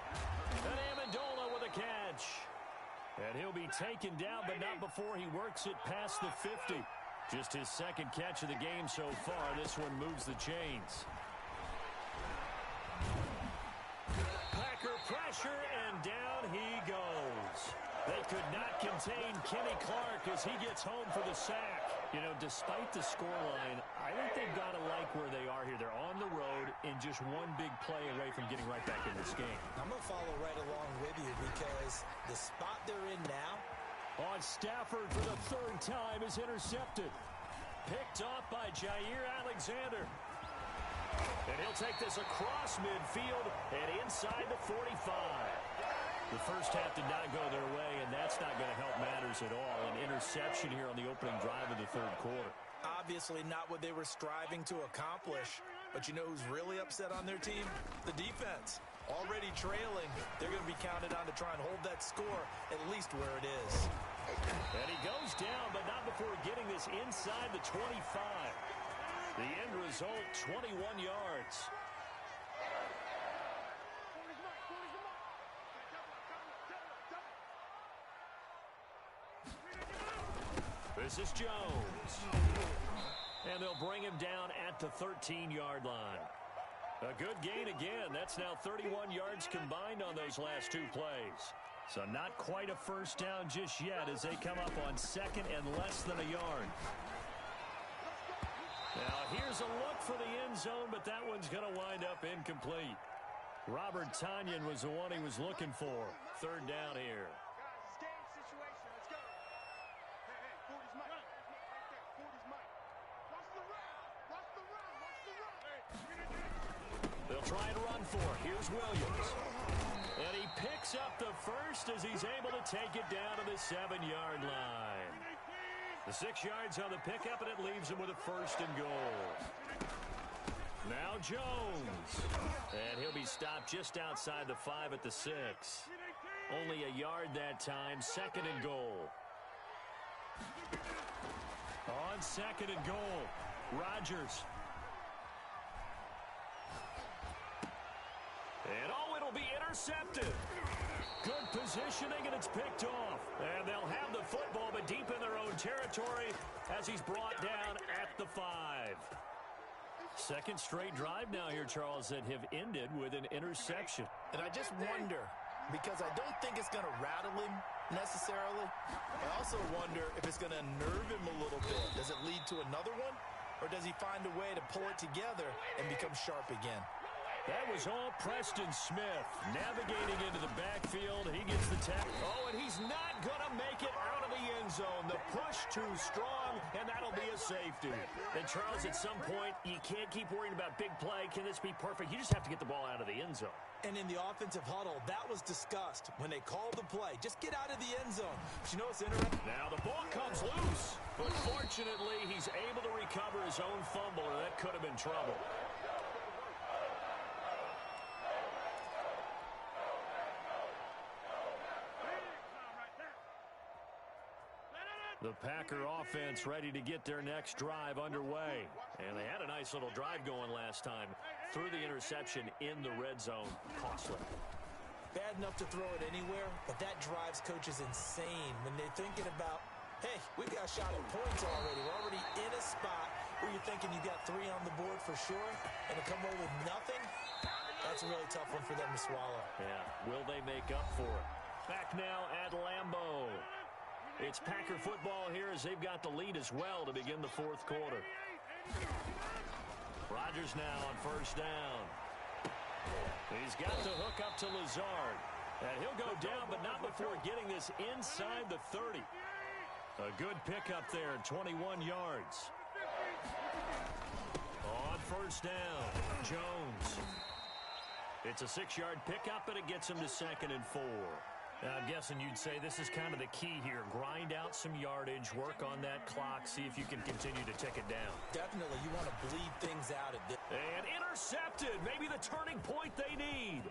And Amendola with a catch. And he'll be taken down, but not before he works it past the 50. Just his 2nd catch of the game so far. This one moves the chains. Packer pressure, and down he goes. They could not contain Kenny Clark as he gets home for the sack. You know, despite the scoreline, I think they've got to like where they are here. They're on the road and just one big play away from getting right back in this game. I'm going to follow right along with you because the spot they're in now, on Stafford for the 3rd time is intercepted. Picked off by Jair Alexander. And he'll take this across midfield and inside the 45. The first half did not go their way, and that's not going to help matters at all. An interception here on the opening drive of the 3rd quarter. obviously not what they were striving to accomplish. But you know who's really upset on their team? The defense. Already trailing, they're going to be counted on to try and hold that score at least where it is. And he goes down, but not before getting this inside the 25. The end result, 21 yards. This is Jones. And they'll bring him down at the 13-yard line. A good gain again. That's now 31 yards combined on those last two plays. So not quite a first down just yet as they come up on second and less than a yard. Now here's a look for the end zone, but that one's going to wind up incomplete. Robert Tonyan was the one he was looking for. Third down here. They'll try and run for it. Here's Williams. And he picks up the first as he's able to take it down to the 7-yard line. The 6 yards on the pickup, and it leaves him with a first and goal. Now Jones. And he'll be stopped just outside the 5 at the 6. Only a yard that time. Second and goal. On second and goal, Rodgers. And it'll be intercepted. Good positioning, and it's picked off. And they'll have the football, but deep in their own territory as he's brought down at the 5. Second straight drive now here, Charles, that have ended with an interception. And I just wonder, because I don't think it's going to rattle him necessarily. I also wonder if it's going to unnerve him a little bit. Does it lead to another one? Or does he find a way to pull it together and become sharp again? That was all Preston Smith navigating into the backfield. He gets the tackle. Oh, and he's not going to make it out of the end zone. The push too strong, and that'll be a safety. And, Charles, at some point, you can't keep worrying about big play. Can this be perfect? You just have to get the ball out of the end zone. And in the offensive huddle, that was discussed when they called the play. Just get out of the end zone. But you know what's interesting? Now the ball comes loose. But fortunately, he's able to recover his own fumble, or that could have been trouble. The Packer offense ready to get their next drive underway. And they had a nice little drive going last time. Threw the interception in the red zone. Costly. Bad enough to throw it anywhere, but that drives coaches insane when they're thinking about, hey, we've got a shot at points already. We're already in a spot where you're thinking you got 3 on the board for sure, and to come away with nothing, that's a really tough one for them to swallow. Yeah, will they make up for it? Back now at Lambeau. It's Packer football here as they've got the lead as well to begin the fourth quarter. Rodgers now on first down. He's got the hook up to Lazard. And he'll go down, but not before getting this inside the 30. A good pickup there, 21 yards. On first down, Jones. It's a 6-yard pickup, and it gets him to second and 4. I'm guessing you'd say this is kind of the key here. Grind out some yardage, work on that clock, see if you can continue to tick it down. Definitely, you want to bleed things out at this. And intercepted, maybe the turning point they need.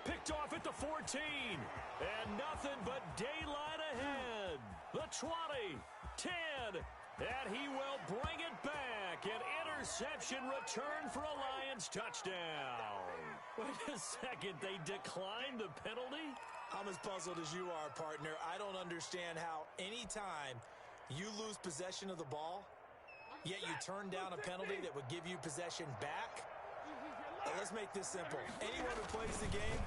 Picked off at the 14, and nothing but daylight ahead. The 20, 10, and he will bring it back. An interception return for a Lions touchdown. Wait a second, they declined the penalty? I'm as puzzled as you are, partner. I don't understand how any time you lose possession of the ball, yet you turn down a penalty that would give you possession back. Let's make this simple. Anyone who plays the game,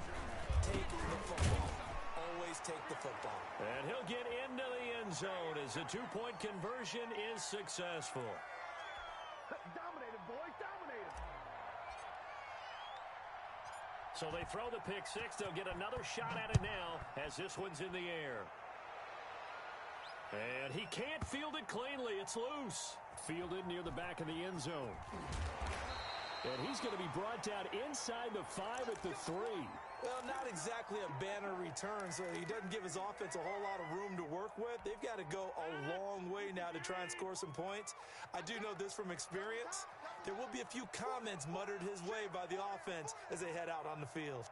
take the football. Always take the football. And he'll get into the end zone as the 2-point conversion is successful. Dominated, boys, dominated. So they throw the pick six. They'll get another shot at it now as this one's in the air. And he can't field it cleanly. It's loose. Fielded near the back of the end zone. And he's going to be brought down inside the 5 at the 3. Well, not exactly a banner return, so he doesn't give his offense a whole lot of room to work with. They've got to go a long way now to try and score some points. I do know this from experience. There will be a few comments muttered his way by the offense as they head out on the field.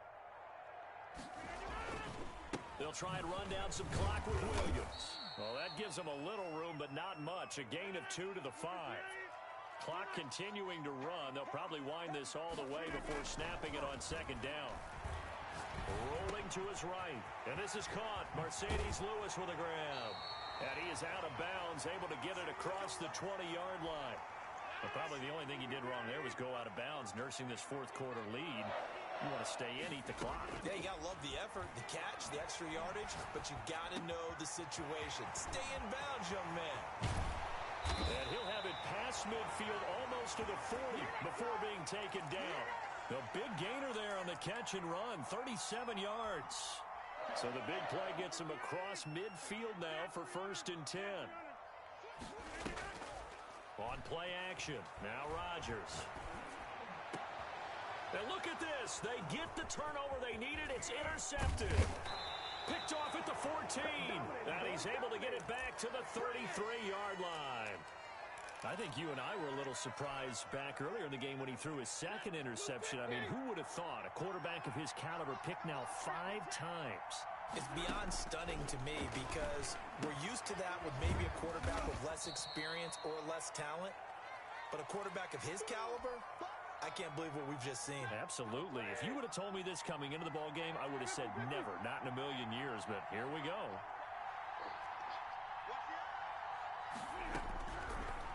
They'll try and run down some clock with Williams. Well, that gives them a little room, but not much. A gain of 2 to the 5. Clock continuing to run. They'll probably wind this all the way before snapping it on second down. Rolling to his right. And this is caught. Mercedes Lewis with a grab. And he is out of bounds, able to get it across the 20-yard line. But probably the only thing he did wrong there was go out of bounds, nursing this fourth-quarter lead. You want to stay in, eat the clock. Yeah, you got to love the effort, the catch, the extra yardage, but you got to know the situation. Stay in bounds, young man. And he'll have it past midfield almost to the 40 before being taken down. The big gainer there on the catch and run, 37 yards. So the big play gets him across midfield now for 1st and 10. On play action, now Rodgers. And look at this. They get the turnover they needed. It's intercepted. Picked off at the 14. And he's able to get it back to the 33-yard line. I think you and I were a little surprised back earlier in the game when he threw his second interception. I mean, who would have thought a quarterback of his caliber picked now 5 times? It's beyond stunning to me because we're used to that with maybe a quarterback with less experience or less talent. But a quarterback of his caliber, I can't believe what we've just seen. Absolutely. If you would have told me this coming into the ball game, I would have said never, not in a million years. But here we go.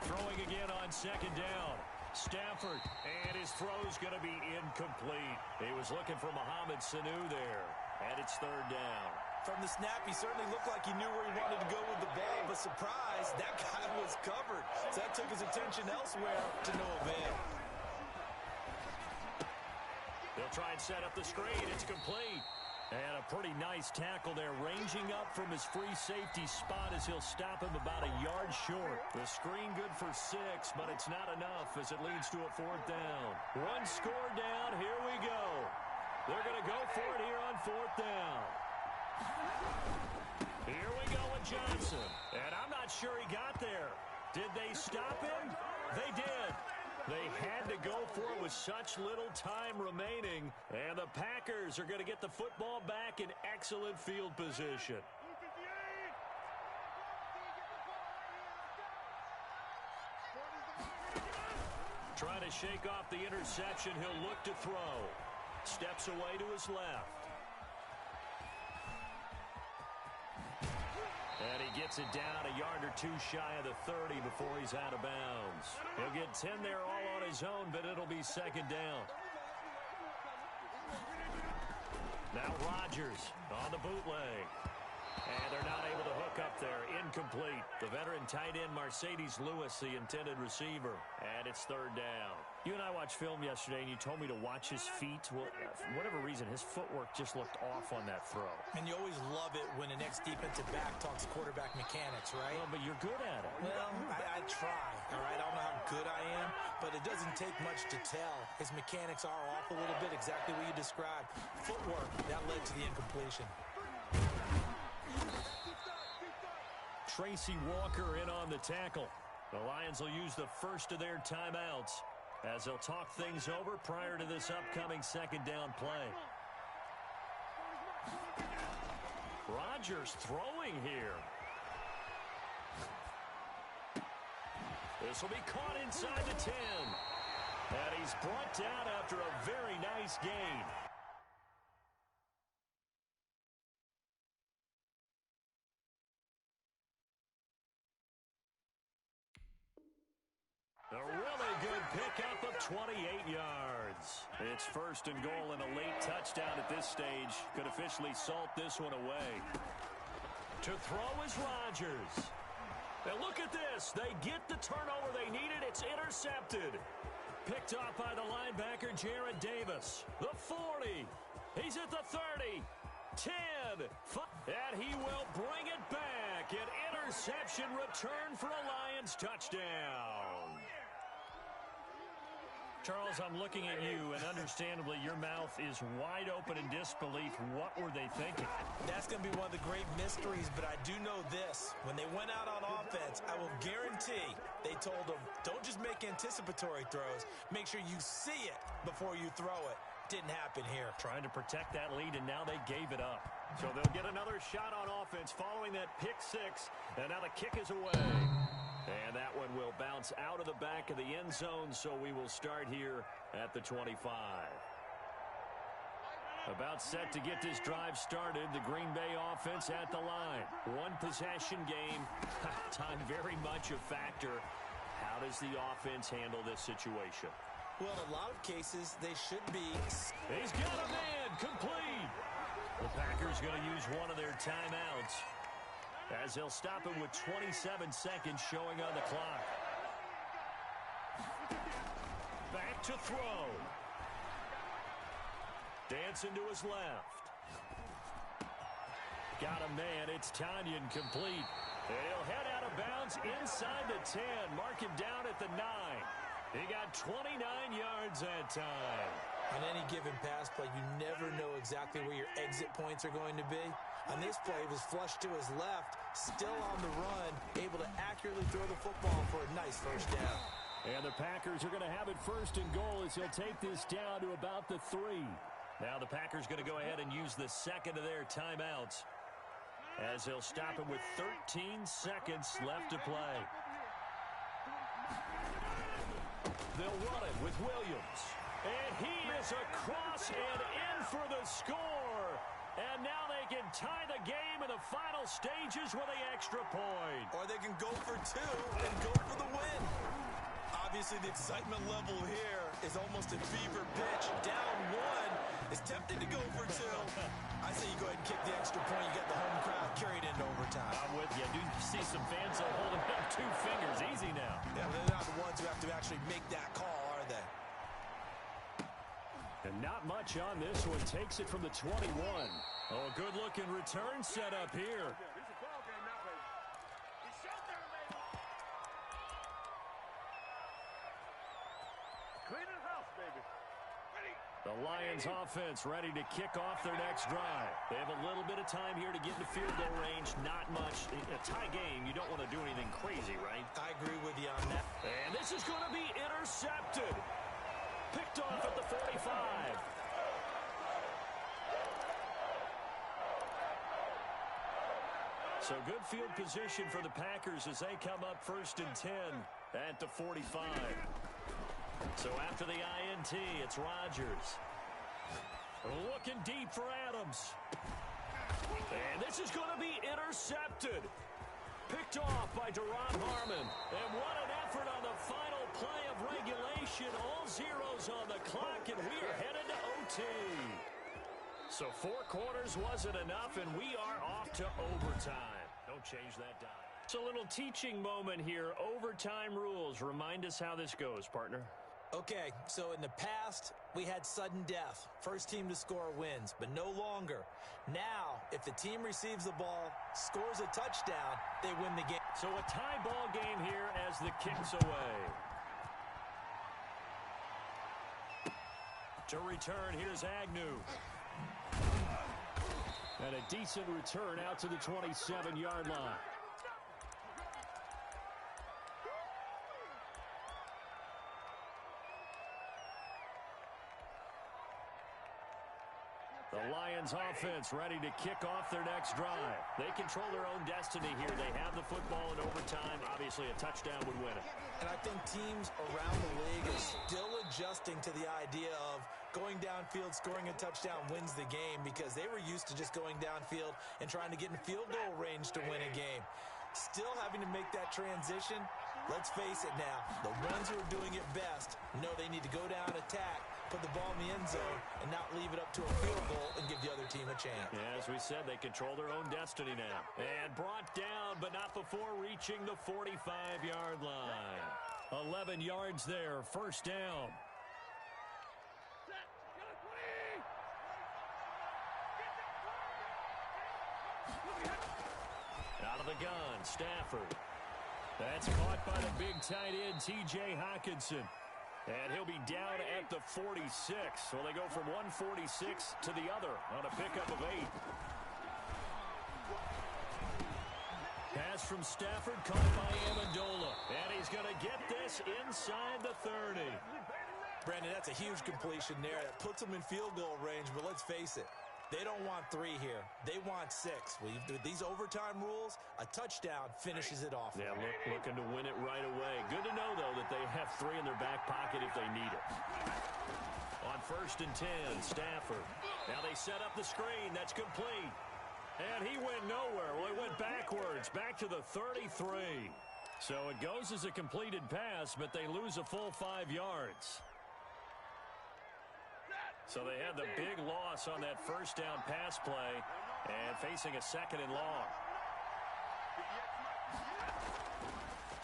Throwing again on second down. Stafford, and his throw's going to be incomplete. He was looking for Mohamed Sanu there, and it's 3rd down. From the snap, he certainly looked like he knew where he wanted to go with the ball, but surprise, that guy was covered. So that took his attention elsewhere to no avail. They'll try and set up the screen. It's complete. And a pretty nice tackle there, ranging up from his free safety spot as he'll stop him about a yard short. The screen good for 6, but it's not enough as it leads to a 4th down. 1 score down. Here we go. They're going to go for it here on 4th down. Here we go with Johnson. And I'm not sure he got there. Did they stop him? They did. They had to go for it with such little time remaining. And the Packers are going to get the football back in excellent field position. Trying to shake off the interception. He'll look to throw. Steps away to his left. And he gets it down a yard or 2 shy of the 30 before he's out of bounds. He'll get 10 there all on his own, but it'll be 2nd down. Now Rodgers on the bootleg. And they're not able to hook up there. Incomplete. The veteran tight end Mercedes Lewis, the intended receiver. And it's 3rd down. You and I watched film yesterday, and you told me to watch his feet. Well, for whatever reason, his footwork just looked off on that throw. And you always love it when an ex-defensive back talks quarterback mechanics, right? Well, but you're good at it. Well, I try, all right? I don't know how good I am, but it doesn't take much to tell. His mechanics are off a little bit, exactly what you described. Footwork, that led to the incompletion. Tracy Walker in on the tackle. The Lions will use the first of their timeouts as they'll talk things over prior to this upcoming 2nd down play. Rodgers throwing here. This will be caught inside the 10. And he's brought down after a very nice gain. A really good pickup of 28 yards. It's 1st and goal and a late touchdown at this stage. Could officially salt this one away. To throw is Rodgers. And look at this. They get the turnover they needed. It's intercepted. Picked off by the linebacker, Jared Davis. The 40. He's at the 30. 10. And he will bring it back. An interception return for a Lions touchdown. Charles, I'm looking at you, and understandably, your mouth is wide open in disbelief. What were they thinking? That's going to be one of the great mysteries, but I do know this. When they went out on offense, I will guarantee they told them, don't just make anticipatory throws. Make sure you see it before you throw it. Didn't happen here. Trying to protect that lead, and now they gave it up. So they'll get another shot on offense following that pick six, and now the kick is away. And that one will bounce out of the back of the end zone, so we will start here at the 25. About set to get this drive started, the Green Bay offense at the line. One possession game. Time very much a factor. How does the offense handle this situation? Well, in a lot of cases, they should be. He's got a man complete. The Packers going to use one of their timeouts, as they'll stop him with 27 seconds showing on the clock. Back to throw. Dancing to his left. Got a man. It's Tanyan complete. And he'll head out of bounds inside the 10. Mark him down at the 9. He got 29 yards that time. On any given pass play, you never know exactly where your exit points are going to be. On this play, it was flushed to his left, still on the run, able to accurately throw the football for a nice first down. And the Packers are going to have it first and goal as he'll take this down to about the 3. Now the Packers going to go ahead and use the second of their timeouts, as they'll stop him with 13 seconds left to play. They'll run it with Williams. And he is across and in for the score. And now they can tie the game in the final stages with an extra point. Or they can go for 2 and go for the win. Obviously, the excitement level here is almost a fever pitch. Down 1 is tempted to go for 2. I say you go ahead and kick the extra point. You get the home crowd carried into overtime. I'm with you. I do see some fans holding up 2 fingers. Easy now. Yeah, they're not the ones who have to actually make that call, are they? And not much on this one. Takes it from the 21. Oh, good-looking return set up here. The Lions offense ready to kick off their next drive. They have a little bit of time here to get into field goal range. Not much. In a tie game, you don't want to do anything crazy, right? I agree with you on that. And this is going to be intercepted. Picked off at the 45. So good field position for the Packers as they come up first and 10 at the 45. So after the INT, it's Rodgers. Looking deep for Adams. And this is going to be intercepted. Picked off by Duron Harmon. And what an effort on the final play of regulation. All zeros on the clock, and we are headed to OT. So 4 quarters wasn't enough, and we are off to overtime. Don't change that dime. It's a little teaching moment here. Overtime rules. Remind us how this goes, partner. Okay, so in the past, we had sudden death. First team to score wins, but no longer. Now, if the team receives the ball, scores a touchdown, they win the game. So a tie ball game here as the kick's away. To return, here's Agnew. And a decent return out to the 27-yard line. The Lions offense ready to kick off their next drive. They control their own destiny here. They have the football in overtime. Obviously, a touchdown would win it. And I think teams around the league are still adjusting to the idea of going downfield, scoring a touchdown wins the game, because they were used to just going downfield and trying to get in field goal range to win a game. Still having to make that transition. Let's face it now, the ones who are doing it best know they need to go down, attack, put the ball in the end zone, and not leave it up to a field goal and give the other team a chance. Yeah, as we said, they control their own destiny now. And brought down, but not before reaching the 45-yard line. 11 yards there, first down. Out of the gun, Stafford. That's caught by the big tight end, T.J. Hockenson. And he'll be down at the 46. So they go from 146 to the other on a pickup of 8. Pass from Stafford, caught by Amendola. And he's going to get this inside the 30. Brandon, that's a huge completion there. That puts them in field goal range, but let's face it. They don't want 3 here. They want 6. With these overtime rules, a touchdown finishes it off. Yeah, looking to win it right away. Good to know, though, that they have 3 in their back pocket if they need it. On 1st and 10, Stafford. Now they set up the screen. That's complete. And he went nowhere. Well, he went backwards, back to the 33. So it goes as a completed pass, but they lose a full 5 yards. So they had the big loss on that first down pass play and facing a 2nd and long.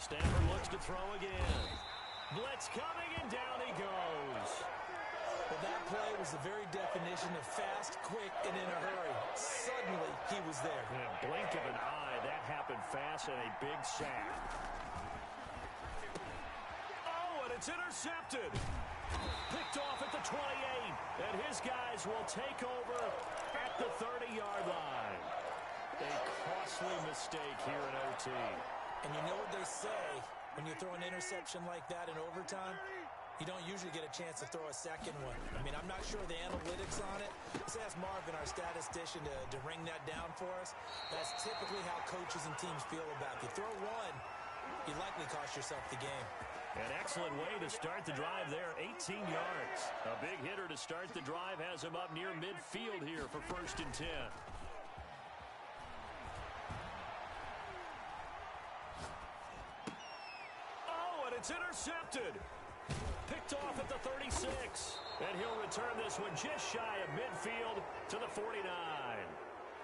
Stafford looks to throw again. Blitz coming, and down he goes. Well, that play was the very definition of fast, quick, and in a hurry. Suddenly, he was there. In a blink of an eye, that happened fast and a big sack. Oh, and it's intercepted. Picked off at the 28, and his guys will take over at the 30-yard line. A costly mistake here in OT. And you know what they say, when you throw an interception like that in overtime, you don't usually get a chance to throw a second one. I mean, I'm not sure of the analytics on it. Let's ask Marvin, our statistician, to ring that down for us. That's typically how coaches and teams feel about it. You throw one, you likely cost yourself the game. An excellent way to start the drive there, 18 yards. A big hitter to start the drive has him up near midfield here for 1st and 10. Oh, and it's intercepted. Picked off at the 36. And he'll return this one just shy of midfield to the 49.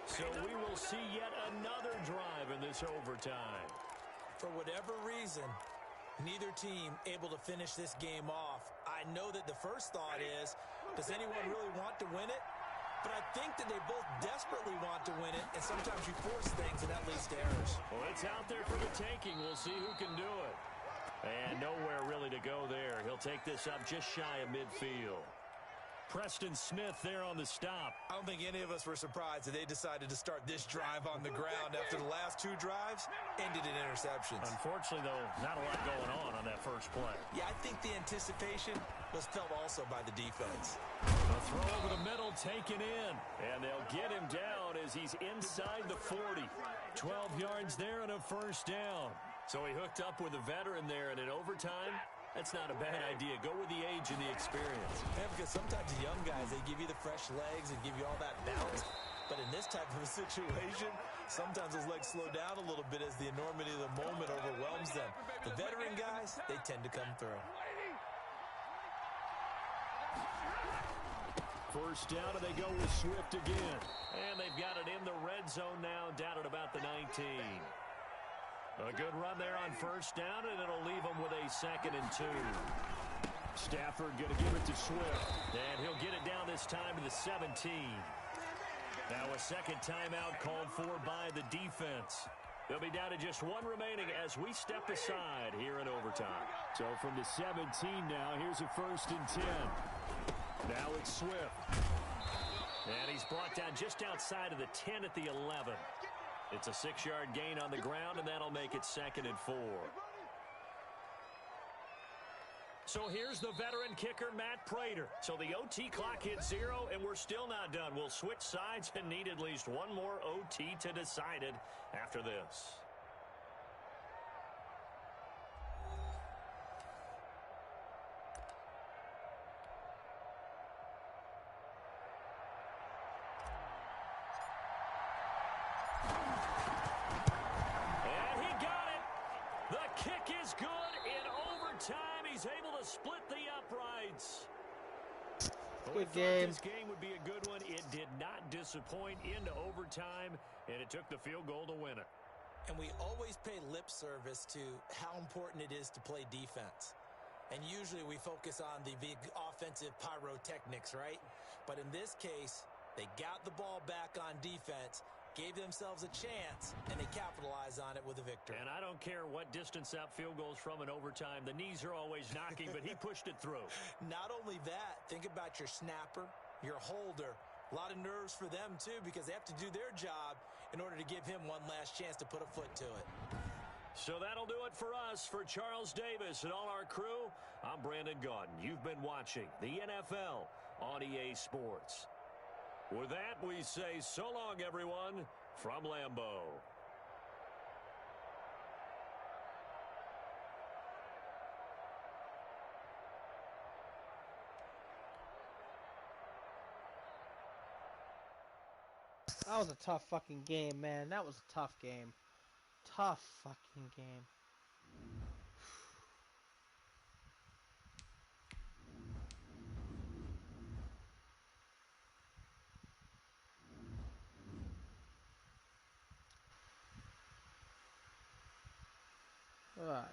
So we will see yet another drive in this overtime. For whatever reason, neither team able to finish this game off. I know that the first thought is, does anyone really want to win it? But I think that they both desperately want to win it, and sometimes you force things, and that leads to errors. Well, it's out there for the taking. We'll see who can do it. And nowhere really to go there. He'll take this up just shy of midfield. Preston Smith there on the stop. I don't think any of us were surprised that they decided to start this drive on the ground after the last 2 drives ended in interceptions. Unfortunately, though, not a lot going on that first play. Yeah, I think the anticipation was felt also by the defense. A throw over the middle taken in, and they'll get him down as he's inside the 40. 12 yards there and a first down. So he hooked up with a veteran there, and in overtime, that's not a bad idea. Go with the age and the experience. Yeah, because sometimes the young guys, they give you the fresh legs and give you all that bounce. But in this type of a situation, sometimes those legs slow down a little bit as the enormity of the moment overwhelms them. The veteran guys, they tend to come through. First down, and they go with Swift again. And they've got it in the red zone now, down at about the 19. A good run there on first down, and it'll leave them with a 2nd and 2. Stafford going to give it to Swift, and he'll get it down this time to the 17. Now a second timeout called for by the defense. They'll be down to just 1 remaining as we step aside here in overtime. So from the 17 now, here's a 1st and 10. Now it's Swift. And he's brought down just outside of the 10 at the 11. It's a 6-yard gain on the ground, and that'll make it 2nd and 4. So here's the veteran kicker, Matt Prater. So the OT clock hits 0, and we're still not done. We'll switch sides and need at least one more OT to decide it after this. Kick is good in overtime. He's able to split the uprights. Good game. This game would be a good one. It did not disappoint into overtime, and it took the field goal to win it. And we always pay lip service to how important it is to play defense. And usually we focus on the big offensive pyrotechnics, right? But in this case, they got the ball back on defense, gave themselves a chance, and they capitalized on it with a victory. And I don't care what distance that field goes from in overtime. The knees are always knocking, but he pushed it through. Not only that, think about your snapper, your holder. A lot of nerves for them, too, because they have to do their job in order to give him one last chance to put a foot to it. So that'll do it for us. For Charles Davis and all our crew, I'm Brandon Gaudin. You've been watching the NFL on EA Sports. With that, we say so long, everyone, from Lambeau. That was a tough fucking game, man. That was a tough game. Tough fucking game. Alright.